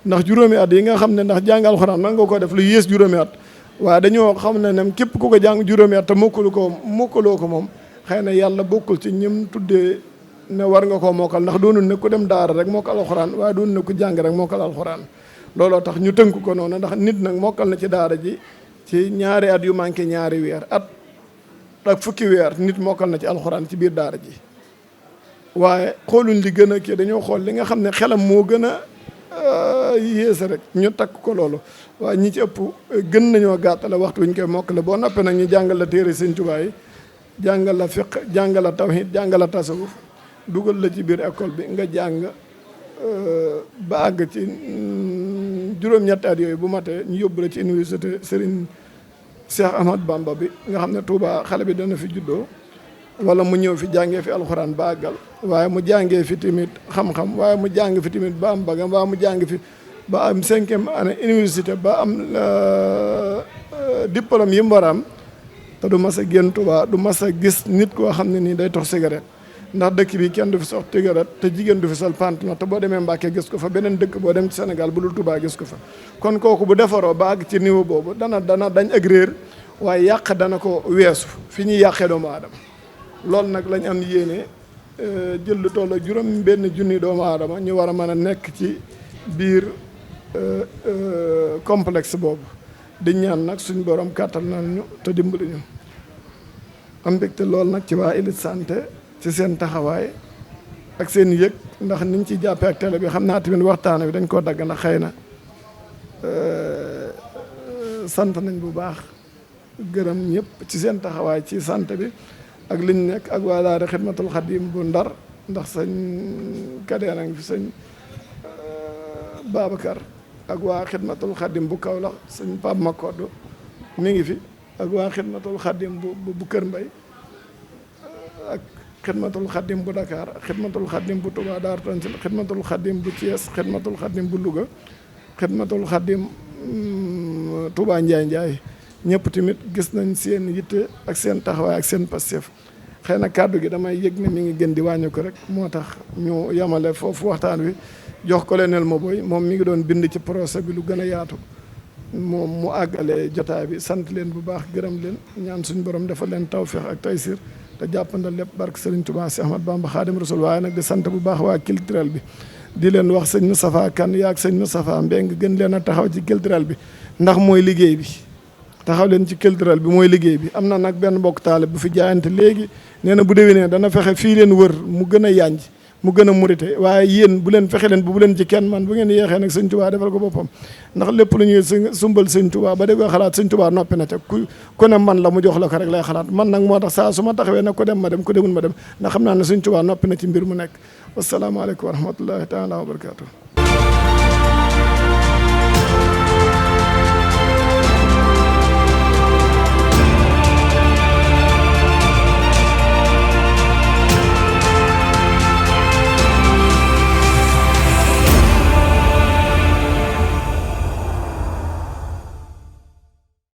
C: ndax juróomi at yi nga xam ne ndax jàng alxuraan man nga ko def lu yées juróomi at waaye dañoo xam ne nem képp ku ko jàng juróomi at te mokkaloo ko moom xëy na yàlla bokkul ci ñim tuddee ne war nga koo mokkal ndax doonul ne ku dem daara rek mokkal alxuraan waaye doonul ne ku jàng rek mokkal alxuraan looloo tax ñu tënk ko noonu ndax nit nag mokkal na ci daara ji ci ñaari at yu manqué ñaari weer at ak fukki weer nit mokkal na ci alxuraan ci biir daara ji waaye xooluñ li gën a kii dañoo xool li nga xam ne xelam moo gën a yéese rek ñu takk ko loolu waaye ñi ci ëpp gën nañoo gàttale waxtu wuñ koy mokkale boo noppee nag ñu jàngal la téere Sëñ Tuubaa yi jàngal la fiq jàngal la tawhid jàngal la tasawuf dugal la ci biir école bi nga jàng ba àgg ci juróom-ñetti at yooyu bu matee ñu yóbbu la ci université Serigne Cheikh Ahmad Bamba bi nga xam ne Touba xale bi dana fi juddoo wala mu ñëw fi jàngee fi alxuraan ba àggal waaye mu jàngee fi tamit xam-xam waaye mu jàng fi tamit ba am bagam waaye mu jàng fi ba am 5e année université ba am diplôme yi mu war a am te du mas a génn Touba du mas a gis nit koo xam ne nii day tox cigarette ndax dëkk bi kenn du fi sox cigarette te jigéen du fi sol pantalon te boo demee Mbàkke gis ko fa beneen dëkk boo dem ci Sénégal bu dul Touba gis ko fa kon kooku bu defaroo ba àgg ci niveau boobu dana dañ ak réer waaye yàq dana ko weesu fi ñuy yàqee doomu aadama loolu nag lañ am yéene jël lu toll juróom benn junni doomu aadama ñu war a mën a nekk ci biir complexe boobu di ñaan nag suñ borom kàttal nañu te dimbali ñu am mbégte loolu nag ci waa Elite Santé ci seen taxawaay ak seen yëg ndax niñ ci jàppee ak télé bi xam naa tamit waxtaan bi dañ koo dagg ndax xëy na sant nañ bu baax gërëm ñëpp ci seen taxawaay ci santé bi ak liñ nekk ak waa daara Xidmatul Xadim bu Ndar ndax sëñ Kadee nag fi sëñ Babacar ak waa Xidmatul Xadim bu Kaolack sëñ Pape Makoddu mi ngi fi ak waa Xidmatul Xadim bu Kër Mbay ak Xidmatul Xadim bu Dakar Xidmatul Xadim bu Touba Daaru Tanzil Xidmatul Xadim bu Thiès Xidmatul Xadim bu Louga Xidmatul Xadim Touba Njaay ñëpp tamit gis nañ seen yitte ak seen taxawaay ak seen pastef xëy na kàddu gi damay yëg ne mi ngi gën di wàññi ko rek moo tax ñu yamale foofu waxtaan wi jox colonel Maboy moom mi ngi doon bind ci procès bi lu gën a yaatu moom mu àggale jotaay bi sant leen bu baax gërëm leen ñaan suñu borom defal leen tawfeex ak taysir te jàppandal lépp barke Serigne Touba Cheikh Ahmad Bamba Khadim Rasoul waaye nag di sant bu baax waa culturel bi di leen wax sëñ Moustapha Kane yaa ak sëñ Moustapha Mbeng gën leen a taxaw ci culturel bi ndax mooy liggéey bi taxaw leen ci culturel bi mooy liggéey bi am na nag benn mbokk taale bu fi jaayante léegi nee na bu déwénee dana fexe fii leen wër mu gën a yànj mu gën a murite waaye yéen bu leen fexe leen bu leen ci kenn man bu ngeen yeexee nag sëñ Touba defal ko boppam ndax lépp lu ñuy sumbal sëñ Touba ba dégg ko xalaat sëñ Touba noppi na ca ku ne man la mu jox la ko rek lay xalaat man nag moo tax saa su ma taxawee nag ko dem ma dem ko demul ma dem ndax xam naa ne sëñ Touba noppi na ci mbir mu nekk wasalaamaaleykum wa rahmatullahi taala wa barakatuh